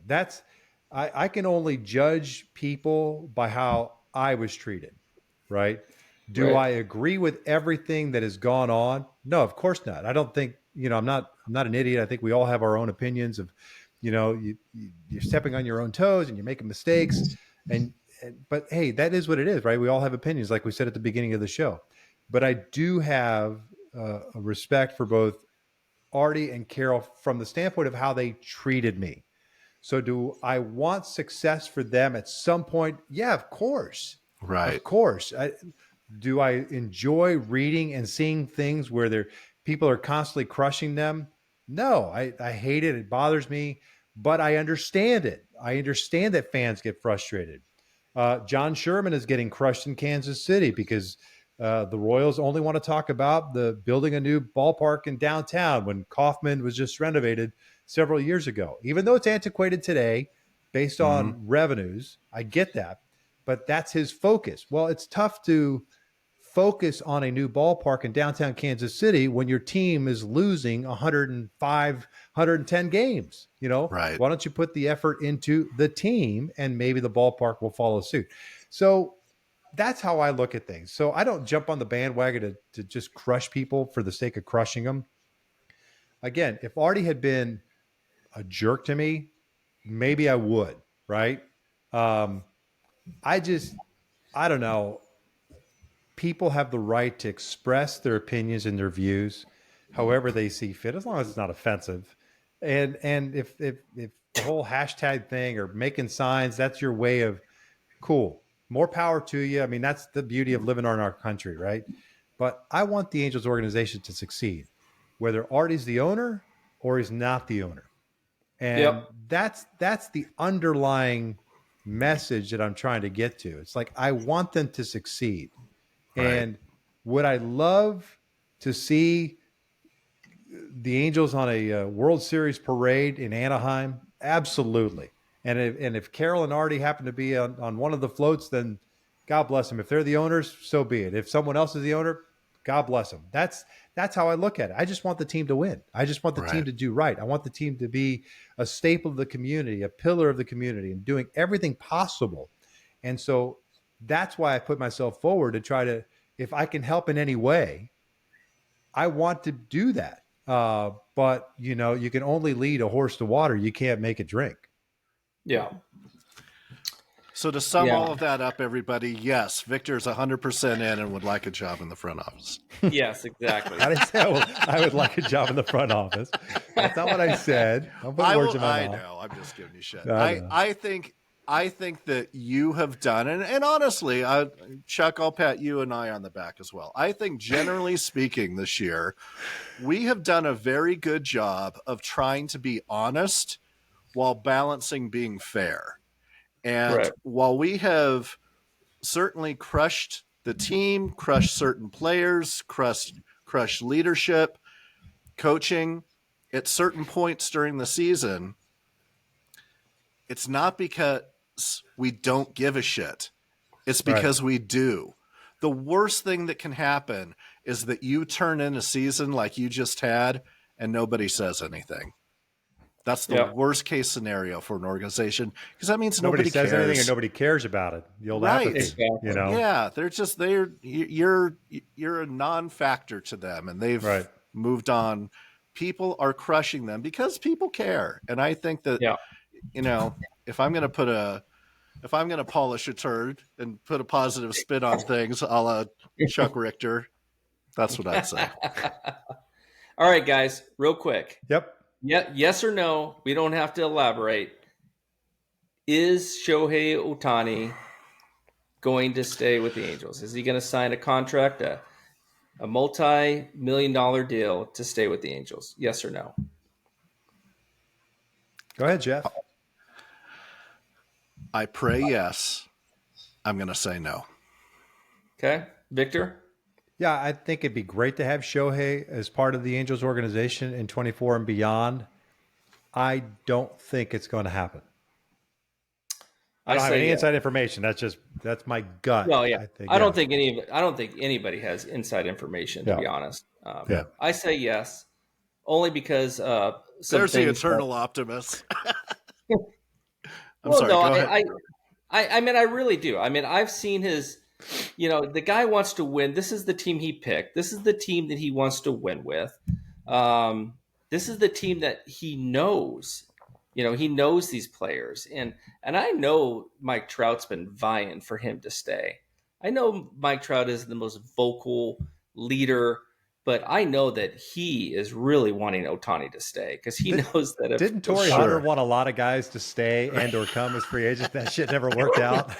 I can only judge people by how I was treated, right? Do I agree with everything that has gone on? No, of course not. I don't think, I'm not an idiot. I think we all have our own opinions of, you're stepping on your own toes and you're making mistakes. But hey, that is what it is, right? We all have opinions, like we said at the beginning of the show. But I do have a respect for both Artie and Carol from the standpoint of how they treated me. So do I want success for them at some point? Yeah, of course. Right. Of course. Do I enjoy reading and seeing things where people are constantly crushing them? No, I hate it. It bothers me, but I understand it. I understand that fans get frustrated. John Sherman is getting crushed in Kansas City because the Royals only want to talk about building a new ballpark in downtown when Kauffman was just renovated several years ago. Even though it's antiquated today based on revenues, I get that, but that's his focus. Well, it's tough to focus on a new ballpark in downtown Kansas City when your team is losing 105, 110 games. Right. Why don't you put the effort into the team, and maybe the ballpark will follow suit? So that's how I look at things. So I don't jump on the bandwagon to just crush people for the sake of crushing them. Again, if Artie had been a jerk to me, maybe I would, right? I don't know. People have the right to express their opinions and their views however they see fit, as long as it's not offensive. And if the whole hashtag thing or making signs, that's your way of, cool, more power to you. I mean, that's the beauty of living in our country, right? But I want the Angels organization to succeed, whether Artie's the owner or he's not the owner. And that's the underlying message that I'm trying to get to. It's like, I want them to succeed. Right. And would I love to see the Angels on a World Series parade in Anaheim? Absolutely. And if Carol and Artie happen to be on one of the floats, then God bless them. If they're the owners, so be it. If someone else is the owner, God bless them. That's how I look at it. I just want the team to win. I just want the team to do right. I want the team to be a staple of the community, a pillar of the community, and doing everything possible. And so that's why I put myself forward to try to, if I can help in any way, I want to do that. But, you can only lead a horse to water. You can't make it drink. Yeah. So to sum all of that up, everybody, yes, Victor's 100% in and would like a job in the front office. Yes, exactly. I didn't say I would like a job in the front office. That's not what I said. I know. I'm just giving you shit. I think that you have done, and honestly, Chuck, I'll pat you and I on the back as well. I think generally speaking this year, we have done a very good job of trying to be honest while balancing being fair. And while we have certainly crushed the team, crushed certain players, crushed leadership, coaching at certain points during the season, it's not because we don't give a shit. It's because we do. The worst thing that can happen is that you turn in a season like you just had and nobody says anything. That's the worst case scenario for an organization, because that means nobody says cares. anything and nobody cares about it. The old apathy, Exactly. Yeah, you're a non-factor to them, and they've moved on people are crushing them because people care. And I think that, if I'm going to polish a turd and put a positive spin on things, a la Chuck Richter, that's what I'd say. All right, guys, real quick. Yep. Yeah, yes or no? We don't have to elaborate. Is Shohei Ohtani going to stay with the Angels? Is he going to sign a contract, a multi-million-dollar deal to stay with the Angels? Yes or no? Go ahead, Geoff. I pray yes. I'm going to say no. Okay. Victor? Yeah, I think it'd be great to have Shohei as part of the Angels organization in 24 and beyond. I don't think it's going to happen. I don't have any inside information. That's my gut. Well, yeah. I don't think anybody has inside information, to be honest. I say yes, only because there's the eternal optimist. I'm sorry. No, I mean, I really do. I mean, I've seen his. The guy wants to win. This is the team he picked. This is the team that he wants to win with. This is the team that he knows. He knows these players. And I know Mike Trout's been vying for him to stay. I know Mike Trout is the most vocal leader, but I know that he is really wanting Ohtani to stay because he knows that. Didn't Torrey Hunter want a lot of guys to stay and or come as free agents? That shit never worked out.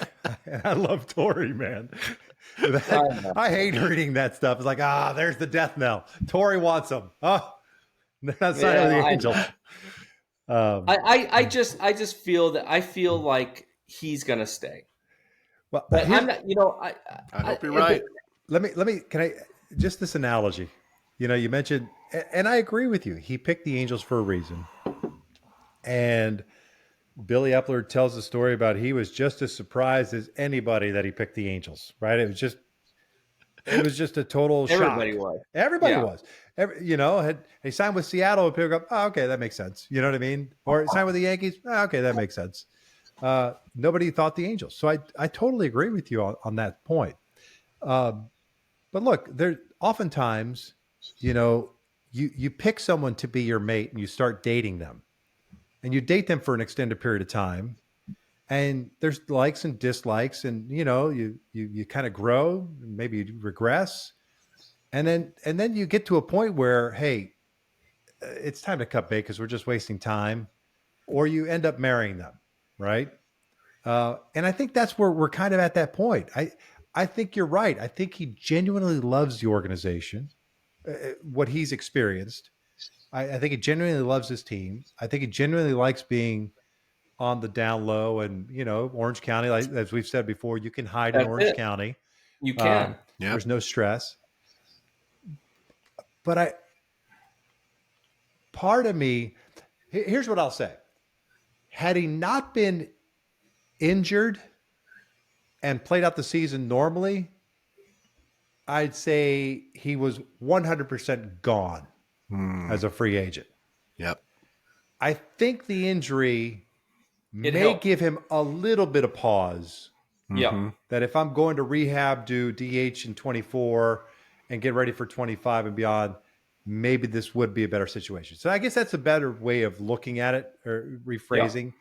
I love Torrey, man. I hate reading that stuff. It's like, there's the death knell. Torrey wants them. Oh, they're not signing with the Angels. I just feel like he's gonna stay. Well, but I'm not. I hope you're right. Let me. Can I just this analogy? You mentioned, and I agree with you. He picked the Angels for a reason, and Billy Epler tells the story about he was just as surprised as anybody that he picked the Angels. Right? It was just a total shock. Everybody was. He signed with Seattle and people go, oh, okay, that makes sense. You know what I mean? Or signed with the Yankees. Oh, okay, that makes sense. Nobody thought the Angels. So I totally agree with you on that point. But look, there oftentimes, you pick someone to be your mate and you start dating them. And you date them for an extended period of time. And there's likes and dislikes, and you kind of grow, maybe you regress, and then you get to a point where, hey, it's time to cut bait because we're just wasting time, or you end up marrying them, right? And I think that's where we're kind of at that point. I think you're right. I think he genuinely loves the organization, what he's experienced. I think he genuinely loves his team. I think he genuinely likes being on the down low, and Orange County, like as we've said before, you can hide in Orange County. You can. There's no stress. But part of me, here's what I'll say. Had he not been injured and played out the season normally, I'd say he was 100% gone as a free agent. Yep. I think the injury may give him a little bit of pause. Yeah. That if I'm going to rehab, do DH in 24 and get ready for 25 and beyond, maybe this would be a better situation. So I guess that's a better way of looking at it, or rephrasing. Yeah.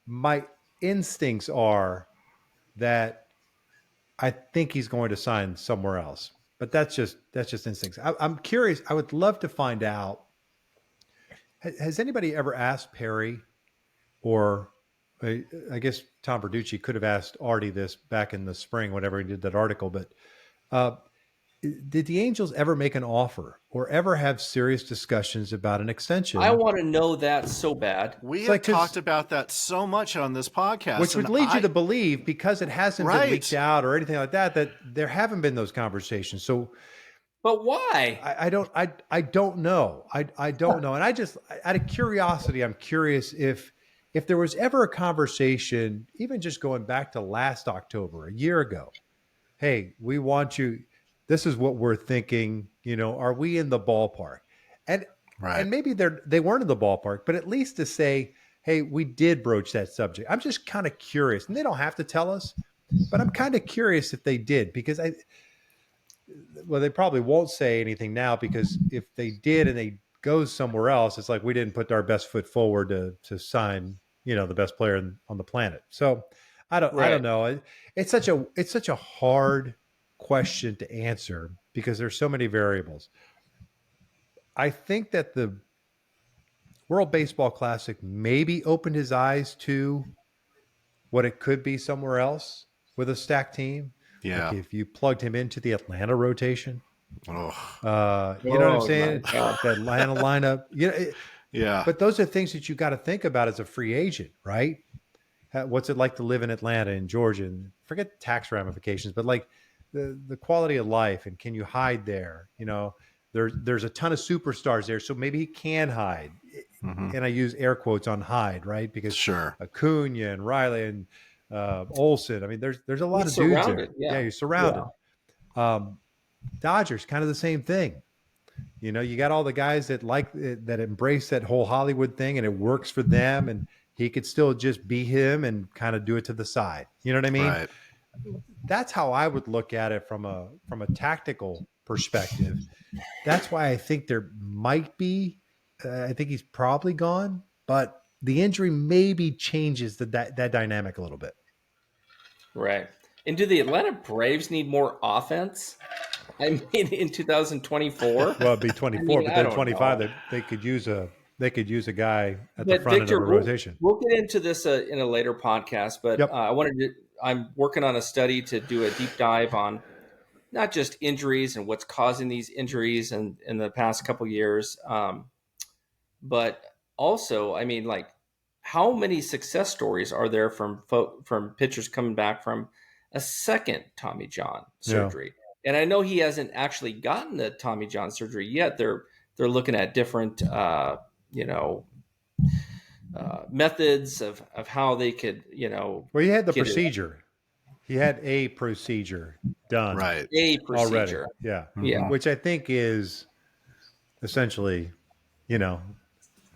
My instincts are that I think he's going to sign somewhere else, but that's just instincts. I'm curious. I would love to find out. Has anybody ever asked Perry, or I guess Tom Verducci could have asked Artie this back in the spring, whenever he did that article, but did the Angels ever make an offer or ever have serious discussions about an extension? I want to know that so bad. We have talked about that so much on this podcast. Which would lead you to believe, because it hasn't been leaked out or anything like that, that there haven't been those conversations. So, but why? I don't know. I don't know. And I just, out of curiosity, I'm curious if there was ever a conversation, even just going back to last October, a year ago, hey, we want you. This is what we're thinking. Are we in the ballpark? And maybe they weren't in the ballpark, but at least to say, hey, we did broach that subject. I'm just kind of curious, and they don't have to tell us, but I'm kind of curious if they did, because they probably won't say anything now, because if they did and they goes somewhere else, it's like we didn't put our best foot forward to sign, the best player on the planet. So I don't know. It's such a hard question to answer because there's so many variables. I think that the World Baseball Classic maybe opened his eyes to what it could be somewhere else with a stacked team. Yeah. Like if you plugged him into the Atlanta rotation, Oh. you know what I'm saying? The Atlanta lineup, Yeah. But those are things that you got to think about as a free agent, right? What's it like to live in Atlanta and Georgia? And forget tax ramifications, but like the quality of life, and can you hide there? There's a ton of superstars there, so maybe he can hide. Mm-hmm. And I use air quotes on hide, right? Because Sure. Acuna and Riley and Olsen. I mean, there's a lot of dudes there. Yeah, you're surrounded. Yeah. Dodgers, kind of the same thing. You got all the guys that that embrace that whole Hollywood thing, and it works for them. And he could still just be him and kind of do it to the side. You know what I mean? Right. That's how I would look at it from a tactical perspective. That's why I think there might be. I think he's probably gone, but the injury maybe changes that dynamic a little bit. Right. And do the Atlanta Braves need more offense? I mean, in 2024. Well, it'd be 24, but then 25. They could use a guy at the front end of a rotation. We'll get into this in a later podcast, but Yep. I'm working on a study to do a deep dive on not just injuries and what's causing these injuries in the past couple of years, but also, I mean, like, how many success stories are there from pitchers coming back from a second Tommy John surgery? Yeah. And I know he hasn't actually gotten the Tommy John surgery yet. They're looking at different, methods of how they could, Well, he had the procedure. He had a procedure done. Right. A procedure. Already. Yeah. Yeah. Which I think is essentially,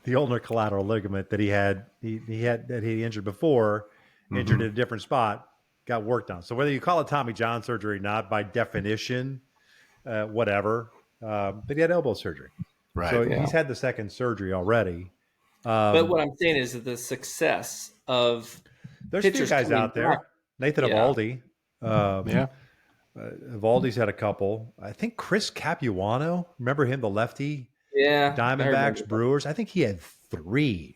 the ulnar collateral ligament that he had injured before, injured in a different spot, got worked on. So whether you call it Tommy John surgery or not, by definition, whatever, but he had elbow surgery. Right. So he's had the second surgery already. But what I'm saying is that the success of there's two guys out there. Nathan Eovaldi. Eovaldi's had a couple. I think Chris Capuano. Remember him, the lefty? Yeah. Diamondbacks, Brewers. I think he had 3.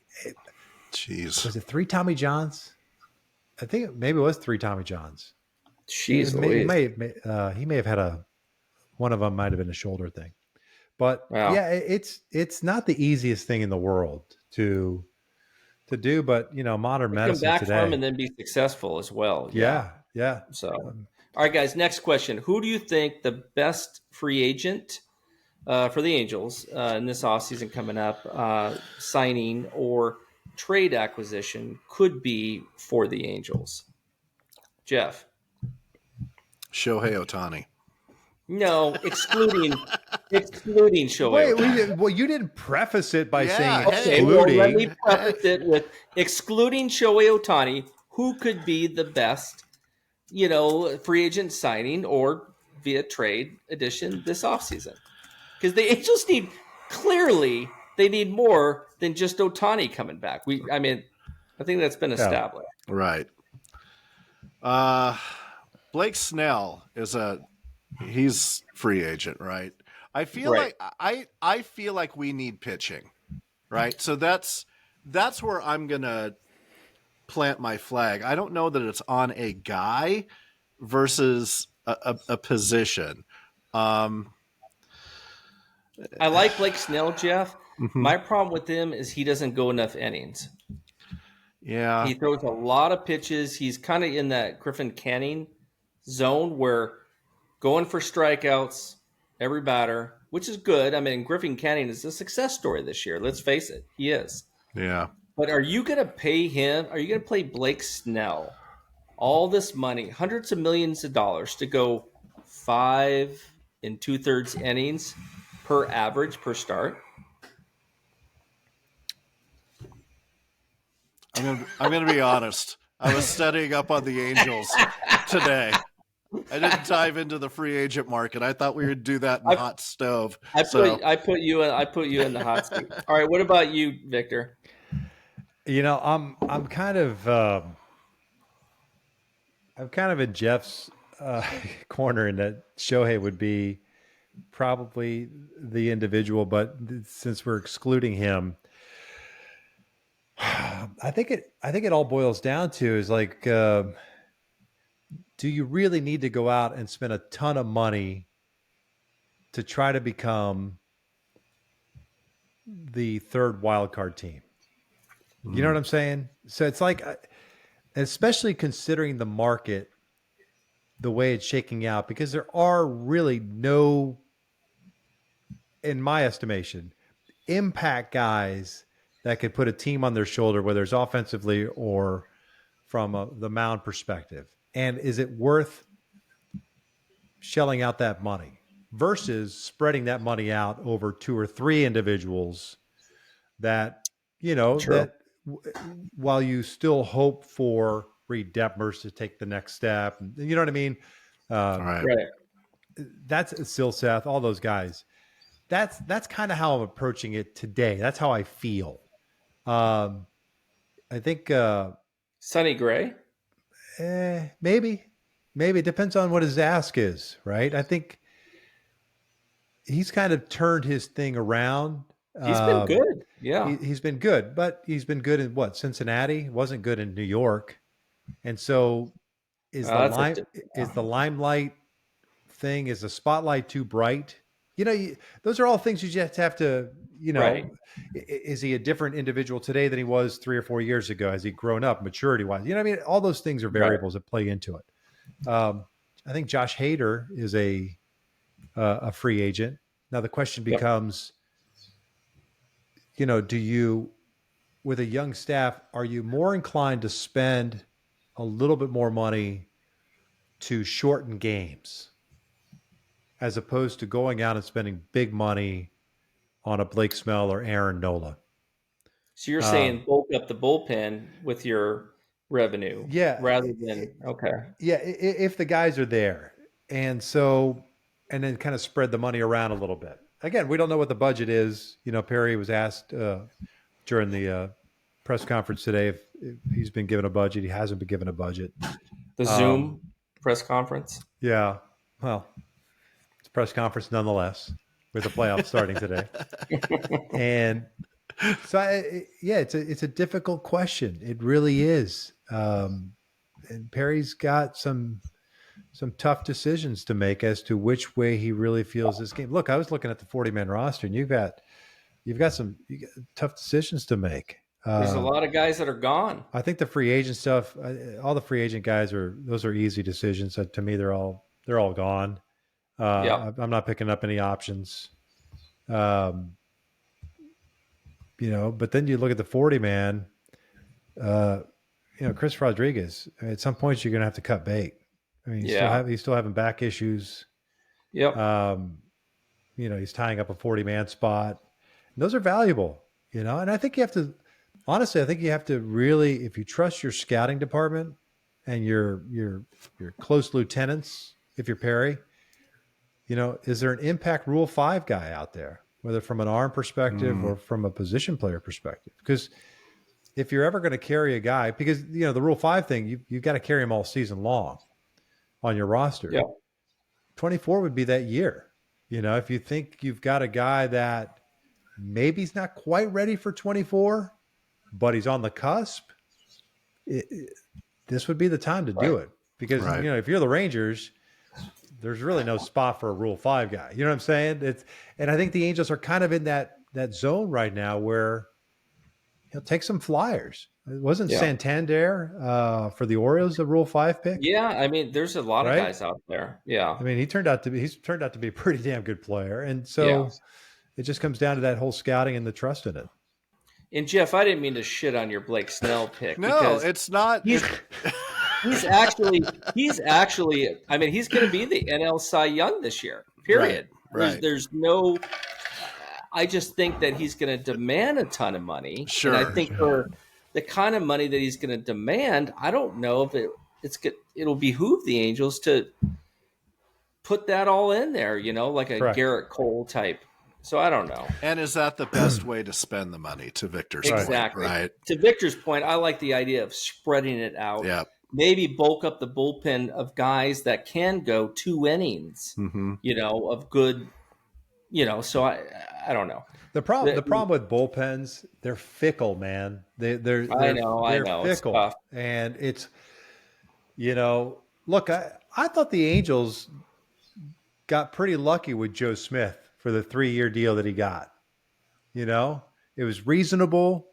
Jeez. Was it 3 Tommy Johns? I think maybe it was 3 Tommy Johns. Jeez, he may have had one of them might have been a shoulder thing. But yeah, it's not the easiest thing in the world to do, but modern medicine come back today, from and then be successful as well. Yeah. So, all right, guys. Next question: who do you think the best free agent for the Angels in this offseason coming up, signing or trade acquisition could be for the Angels? Geoff? Shohei Ohtani. No, excluding Shohei. Wait, you didn't preface it by saying excluding. Well, let me preface it with excluding Shohei Ohtani. Who could be the best, free agent signing or via trade addition this offseason? Because the Angels they need more than just Ohtani coming back. I think that's been established. Right. Blake Snell he's free agent, right? I feel like we need pitching, right? So that's where I'm gonna plant my flag. I don't know that it's on a guy versus a position. I like Blake Snell, Geoff. Mm-hmm. My problem with him is he doesn't go enough innings. Yeah. He throws a lot of pitches. He's kind of in that Griffin Canning zone where going for strikeouts every batter, which is good. I mean, Griffin Canning is a success story this year. Let's face it. He is. Yeah. But are you going to pay him? Are you going to play Blake Snell all this money, hundreds of millions of dollars, to go 5 2/3 innings per average per start? I'm gonna be honest. I was studying up on the Angels today. I didn't dive into the free agent market. I thought we would do that in hot stove. I put you in the hot seat. All right, what about you, Victor? I'm kind of in Jeff's corner in that Shohei would be probably the individual, but since we're excluding him, I think it all boils down to is like, do you really need to go out and spend a ton of money to try to become the third wild card team? You know what I'm saying? So it's like, especially considering the market, the way it's shaking out, because there are really no, in my estimation, impact guys that could put a team on their shoulder, whether it's offensively or from the mound perspective. And is it worth shelling out that money versus spreading that money out over 2 or 3 individuals that, that while you still hope for Reed Detmers to take the next step, you know what I mean? Right. That's Silseth, all those guys. That's kind of how I'm approaching it today. That's how I feel. I think Sonny Gray. Maybe it depends on what his ask is, right? I think he's kind of turned his thing around. He's been good. Yeah. He's been good, but he's been good in Cincinnati, wasn't good in New York. And so is the limelight thing, is the spotlight too bright? Those are all things you just have to, right. Is he a different individual today than he was 3 or 4 years ago? Has he grown up maturity wise? All those things are variables that play into it. I think Josh Hader is a free agent. Now the question becomes, do you, with a young staff, are you more inclined to spend a little bit more money to shorten games as opposed to going out and spending big money on a Blake Snell or Aaron Nola? So you're saying bulk up the bullpen with your revenue, rather than if the guys are there, and then kind of spread the money around a little bit. Again, we don't know what the budget is. Perry was asked during the press conference today if he's been given a budget. He hasn't been given a budget. The Zoom press conference. Yeah, well, it's a press conference nonetheless, with the playoffs starting today. And so, it's a difficult question. It really is. And Perry's got some tough decisions to make as to which way he really feels this game. Look, I was looking at the 40-man roster, and you've got some tough decisions to make. There's a lot of guys that are gone. I think the free agent stuff, all the free agent guys those are easy decisions. To me, they're all gone. I'm not picking up any options. But then you look at the 40-man, Chris Rodriguez, at some point you're going to have to cut bait. I mean, he's still having back issues. Yep. He's tying up a 40-man spot. And those are valuable, and I think you have to, honestly, really, if you trust your scouting department and your close lieutenants, if you're Perry, is there an impact Rule 5 guy out there, whether from an arm perspective or from a position player perspective? Because if you're ever going to carry a guy, because, the Rule 5 thing, you've got to carry him all season long on your roster. Yeah. 24 would be that year. If you think you've got a guy that maybe he's not quite ready for 24, but he's on the cusp, this would be the time to do it. Because, if you're the Rangers, there's really no spot for a Rule 5 guy. You know what I'm saying? And I think the Angels are kind of in that zone right now where he'll take some flyers. It wasn't Santander for the Orioles a Rule 5 pick? Yeah, I mean, there's a lot of guys out there. Yeah, I mean, he's turned out to be a pretty damn good player, and so it just comes down to that whole scouting and the trust in it. And Geoff, I didn't mean to shit on your Blake Snell pick. No, it's not. He's actually. I mean, he's going to be the NL Cy Young this year. Period. Right. There's no. I just think that he's going to demand a ton of money. Sure. And I think for the kind of money that he's going to demand, I don't know if it'll behoove the Angels to put that all in there, like a Correct. Garrett Cole type. So I don't know. And is that the best way to spend the money, to Victor's Exactly. point, right? To Victor's point, I like the idea of spreading it out. Yeah. Maybe bulk up the bullpen of guys that can go 2 innings, of good, so I don't know. The problem with bullpens, they're fickle, man. They're I know. fickle. It's tough. And it's, look, I thought the Angels got pretty lucky with Joe Smith for the 3-year deal that he got. It was reasonable.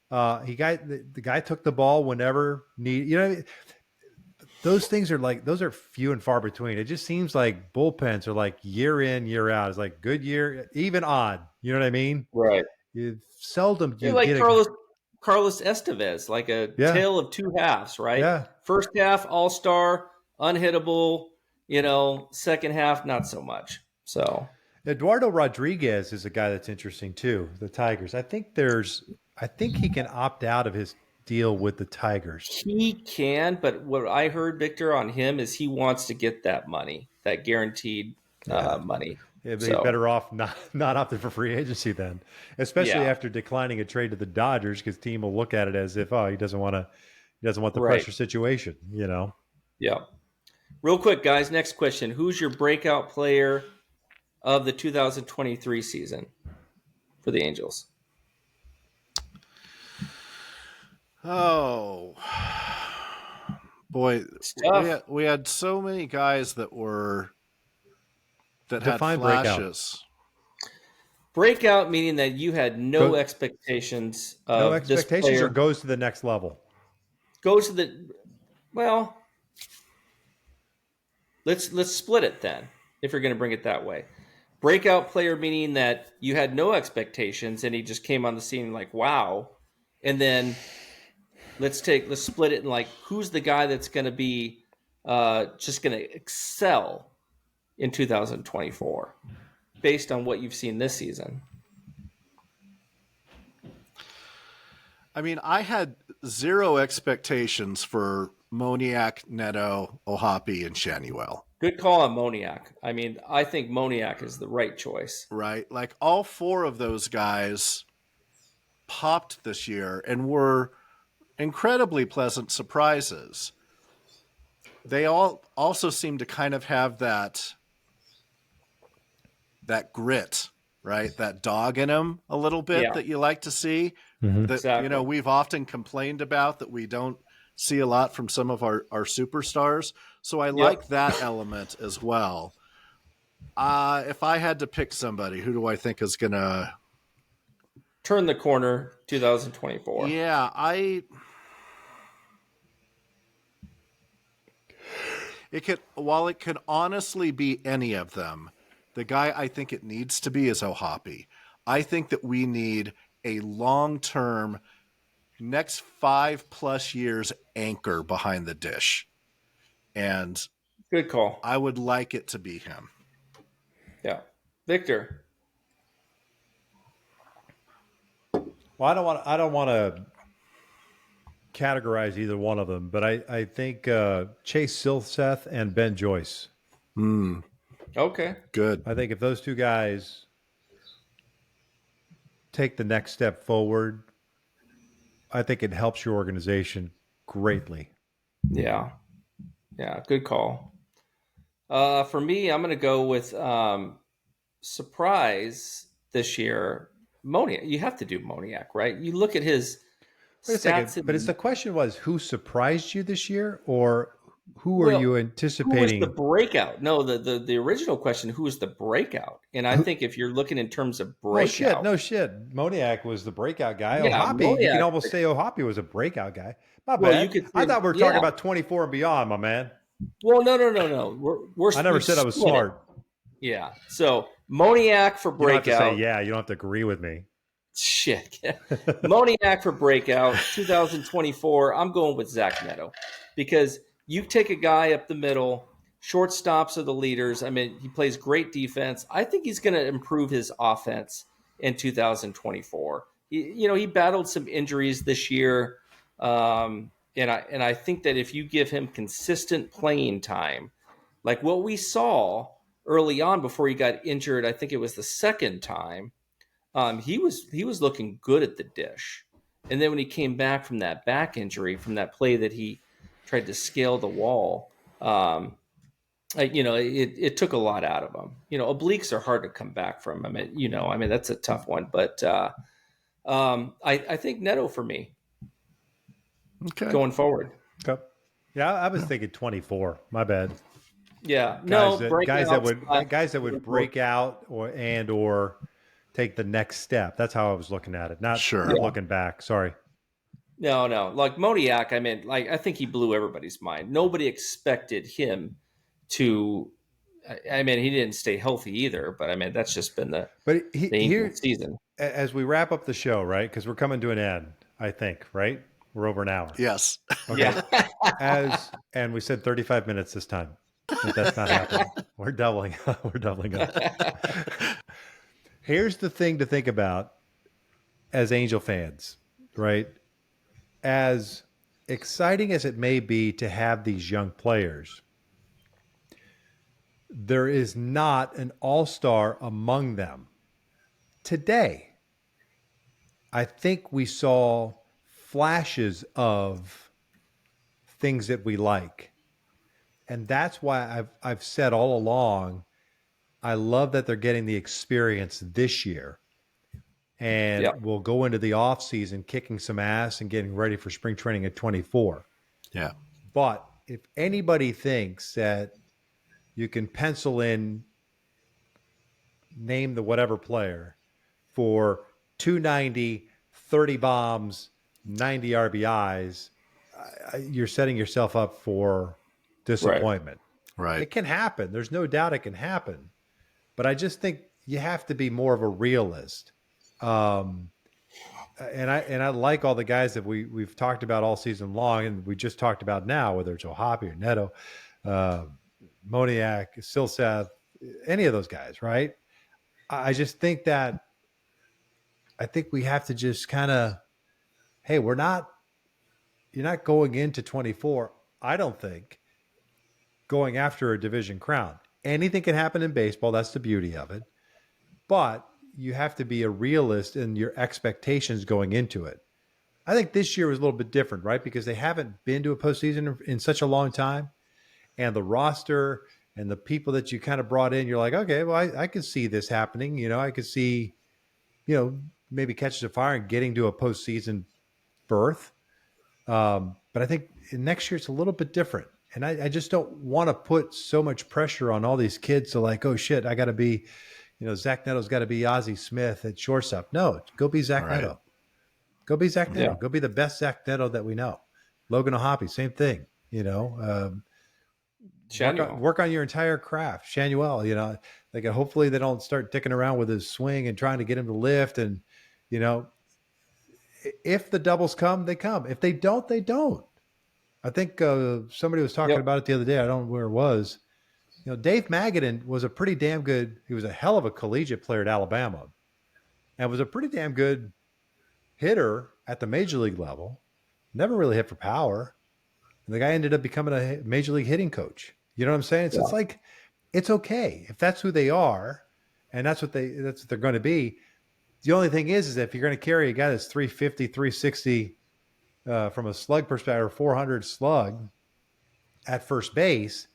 The guy took the ball whenever need. Those things are few and far between. It just seems like bullpens are like year in, year out. It's like good year, even odd. You know what I mean? Right. You seldom do like get Carlos Estevez, like a tale of two halves, right? Yeah. First half, all-star, unhittable. Second half, not so much. So Eduardo Rodriguez is a guy that's interesting too. The Tigers. I think he can opt out of his deal with the Tigers. He can, but what I heard, Victor, on him is he wants to get that money, that guaranteed money. Yeah, but he's better off not opting for free agency then, especially after declining a trade to the Dodgers, because team will look at it as if he doesn't want the pressure situation. Yeah. Real quick, guys. Next question: who's your breakout player of the 2023 season for the Angels? Oh, boy. We had so many guys that had flashes. Breakout meaning that you had no expectations of no expectations this player. Or goes to the next level. Goes to the let's split it then, if you're going to bring it that way. Breakout player meaning that you had no expectations and he just came on the scene like, wow. And then let's split it in like, who's the guy that's going to be just going to excel in 2024 based on what you've seen this season? I mean, I had zero expectations for Moniak, Neto, Ohapi, and Shanuel. Good call on Moniak. I mean, I think Moniak is the right choice. Right? Like all 4 of those guys popped this year and were incredibly pleasant surprises. They all also seem to kind of have that grit, right? That dog in them a little bit that you like to see. Mm-hmm. That Exactly. We've often complained about that we don't see a lot from some of our superstars. So I like that element as well. If I had to pick somebody, who do I think is going to turn the corner 2024? Yeah, while it could honestly be any of them, the guy I think it needs to be is Ohapi. I think that we need a long-term, next 5+ years anchor behind the dish. And good call. I would like it to be him. Yeah. Victor. Well, I don't want to categorize either one of them, but I think Chase Silseth and Ben Joyce. Okay. Good. I think if those 2 guys take the next step forward, I think it helps your organization greatly. Yeah. Yeah, good call. For me, I'm going to go with surprise this year. Moniak. You have to do Moniak, right? You look at his stats. But the question was, who surprised you this year, or who are you anticipating? Who was the breakout? No, the original question, who was the breakout? And I think if you're looking in terms of breakout. No shit. Moniak was the breakoking guy. Yeah, Ohapi, you can almost say Ohapi was a breakout guy. My bad. I thought we were talking about 24 and beyond, my man. Well, no. I never said I was smart. Yeah. So Moniak for breakout. You don't have to say you don't have to agree with me. Shit. Moniak for breakout 2024. I'm going with Zach Neto because you take a guy up the middle, shortstops are the leaders. I mean, he plays great defense. I think he's going to improve his offense in 2024. He battled some injuries this year. And I think that if you give him consistent playing time, like what we saw early on before he got injured, I think it was the second time, he was looking good at the dish. And then when he came back from that back injury, from that play that he tried to scale the wall, it took a lot out of him. Obliques are hard to come back from. I mean, that's a tough one. But I think Neto for me going forward. Okay. Yeah, I was thinking 24. My bad. Yeah, guys that would break out or take the next step. That's how I was looking at it. Not looking back. Sorry. No. Like Moniak, I mean, like I think he blew everybody's mind. Nobody expected him to. I mean, he didn't stay healthy either. But I mean, that's just been the season. As we wrap up the show, right? Because we're coming to an end. I think, right? We're over an hour. Yes. Okay. And we said 35 minutes this time. But that's not happening. We're doubling up. Here's the thing to think about as Angel fans, right? As exciting as it may be to have these young players, there is not an all-star among them. Today, I think we saw flashes of things that we like. And that's why I've said all along, I love that they're getting the experience this year. And we'll go into the offseason kicking some ass and getting ready for spring training at 24. Yeah. But if anybody thinks that you can pencil in, name the whatever player, for 290, 30 bombs, 90 RBIs, you're setting yourself up for disappointment. Right. It can happen. There's no doubt it can happen. But I just think you have to be more of a realist. And I like all the guys that we've talked about all season long, and we just talked about now, whether it's Ohapi or Neto, Moniak, Silseth, any of those guys, right? I just think that we have to just kind of, hey, you're not going into 24, I don't think, going after a division crown. Anything can happen in baseball. That's the beauty of it. But you have to be a realist in your expectations going into it. I think this year was a little bit different, right? Because they haven't been to a postseason in such a long time. And the roster and the people that you kind of brought in, you're like, okay, well, I can see this happening. I could see, maybe catches a fire and getting to a postseason berth. But I think next year it's a little bit different. And I just don't want to put so much pressure on all these kids to like, oh, shit, I got to be, Zach Neto's got to be Ozzie Smith at shortstop. No, go be Zach Neto. Go be Zach Neto. Go be the best Zach Neto that we know. Logan Ohapi, same thing, Work on your entire craft. Shanuel, hopefully they don't start dicking around with his swing and trying to get him to lift. And, if the doubles come, they come. If they don't, they don't. I think somebody was talking about it the other day. I don't know where it was. Dave Magadan was a pretty damn good. He was a hell of a collegiate player at Alabama, and was a pretty damn good hitter at the major league level. Never really hit for power, and the guy ended up becoming a major league hitting coach. You know what I'm saying? It's like, it's okay if that's who they are, and that's what they're going to be. The only thing is that if you're going to carry a guy that's 350, 360 from a slug perspective, or 400 slug at first base,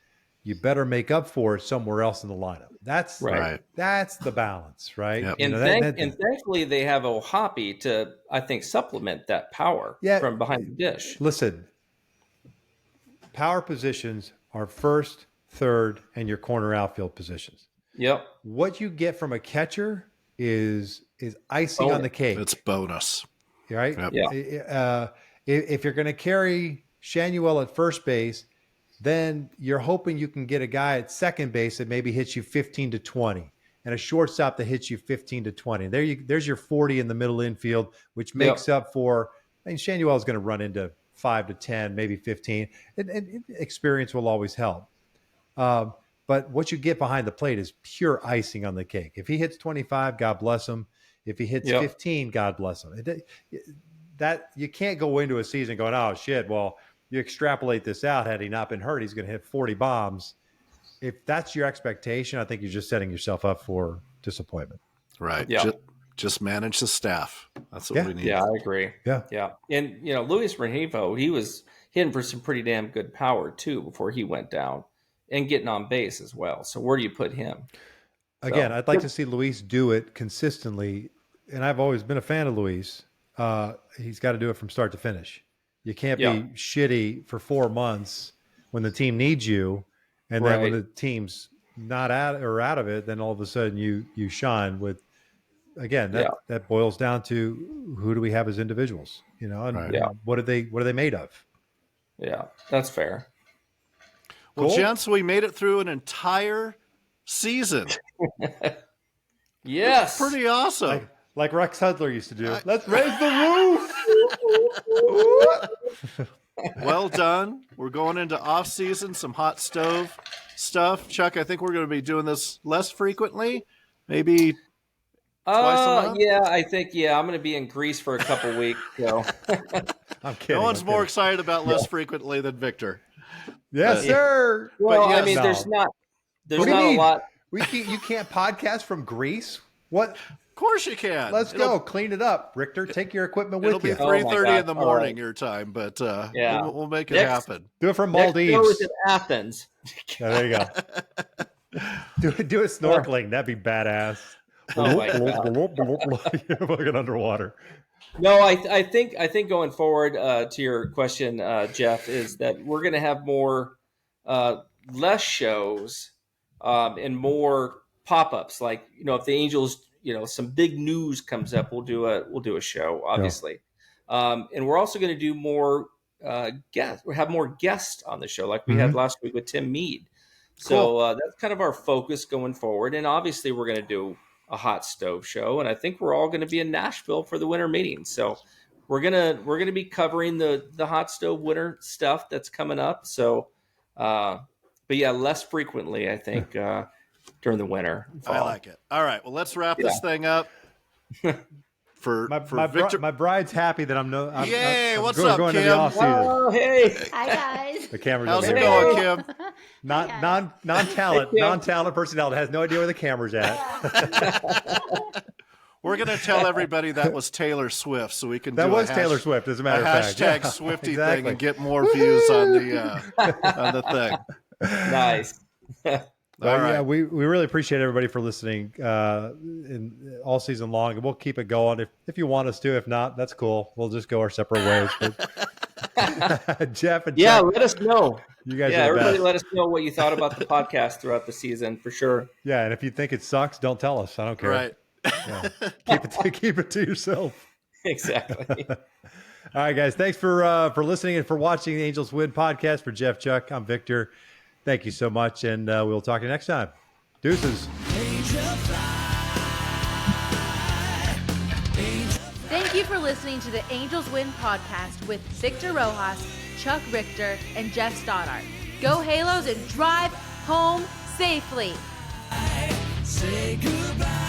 you better make up for it somewhere else in the lineup. That's right. That's the balance, right? Yep. And thankfully they have Ohapi to, I think, supplement that power from behind the dish. Listen, power positions are first, third, and your corner outfield positions. Yep. What you get from a catcher is icing on the cake. It's bonus. Right? Yep. Yeah. If you're going to carry Shanuel at first base, then you're hoping you can get a guy at second base that maybe hits you 15 to 20 and a shortstop that hits you 15 to 20. There's your 40 in the middle infield, which makes up for, Shanuel is going to run into 5 to 10, maybe 15. And experience will always help. But what you get behind the plate is pure icing on the cake. If he hits 25, God bless him. If he hits 15, God bless him. That you can't go into a season going, oh, shit, well, you extrapolate this out. Had he not been hurt, he's going to hit 40 bombs. if that's your expectation, I think you're just setting yourself up for disappointment. Right. Yeah. Just manage the staff. That's what we need. Yeah, I agree. Yeah. And Luis Rengifo, he was hitting for some pretty damn good power too before he went down, and getting on base as well. So where do you put him? Again, I'd like to see Luis do it consistently, and I've always been a fan of Luis. He's got to do it from start to finish. You can't be shitty for 4 months when the team needs you, and then when the team's not out of it, then all of a sudden you shine with. Again, that boils down to who do we have as individuals, and what are they made of? Yeah, that's fair. Well, Cool. gents, we made it through an entire season. Yes. That's pretty awesome. Like Rex Hudler used to do. Let's raise the roof. Well done. We're going into off season, some hot stove stuff. Chuck, I think we're going to be doing this less frequently, maybe twice a month. Yeah, I think I'm going to be in Greece for a couple weeks. So I'm kidding. No one's more excited about less frequently than Victor. Yes, sir. Well, yes, I mean, no. there's not What do you a mean? lot. You can't podcast from Greece? What? Of course you can. Let's go. Clean it up, Richter. Take your equipment It'll with be you. 3:30 in the All morning right. your time, but Yeah. we'll make it Next- happen. Do it from Next show is Maldives. in Athens. Yeah, there you go. Do it snorkeling. That'd be badass. Oh my God. You're fucking underwater. No, I think going forward to your question, Geoff, is that we're going to have more less shows and more pop-ups. Like if the Angels, some big news comes up, we'll do a show, obviously, and we're also going to do more guests. We have more guests on the show, like we had last week with Tim Mead. So that's kind of our focus going forward, and obviously we're going to do a hot stove show, and I think we're all going to be in Nashville for the winter meeting. So we're gonna be covering the hot stove winter stuff that's coming up. So, but yeah, less frequently, I think, during the winter. And I fall. like it. All right, well, let's wrap this thing up. For Victor, my bride's happy that I'm Yay, I'm what's going up, to the Kim? off season. Oh, hey. Hi guys. The camera's how's over it there. going, Kim? Non-talent personality has no idea where the camera's at. We're going to tell everybody that was Taylor Swift, so we can That do was a Taylor Swift, as a matter of fact. hashtag Yeah, Swifty exactly. thing and get more views on the thing. Nice. But All right. yeah, we really appreciate everybody for listening in all season long, and we'll keep it going if you want us to. If not, that's cool. We'll just go our separate ways. But Geoff and Chuck, Let us know. you guys are the everybody, best. let us know what you thought about the podcast throughout the season, for sure. Yeah, and if you think it sucks, don't tell us. I don't care. Right. Yeah. Keep it to yourself. Exactly. All right, guys. Thanks for listening and for watching the Angels Win podcast. For Geoff, Chuck, I'm Victor. Thank you so much, and we'll talk to you next time. Deuces. Thank you for listening to the Angels Win podcast with Victor Rojas, Chuck Richter, and Geoff Stoddart. Go Halos and drive home safely. Say goodbye.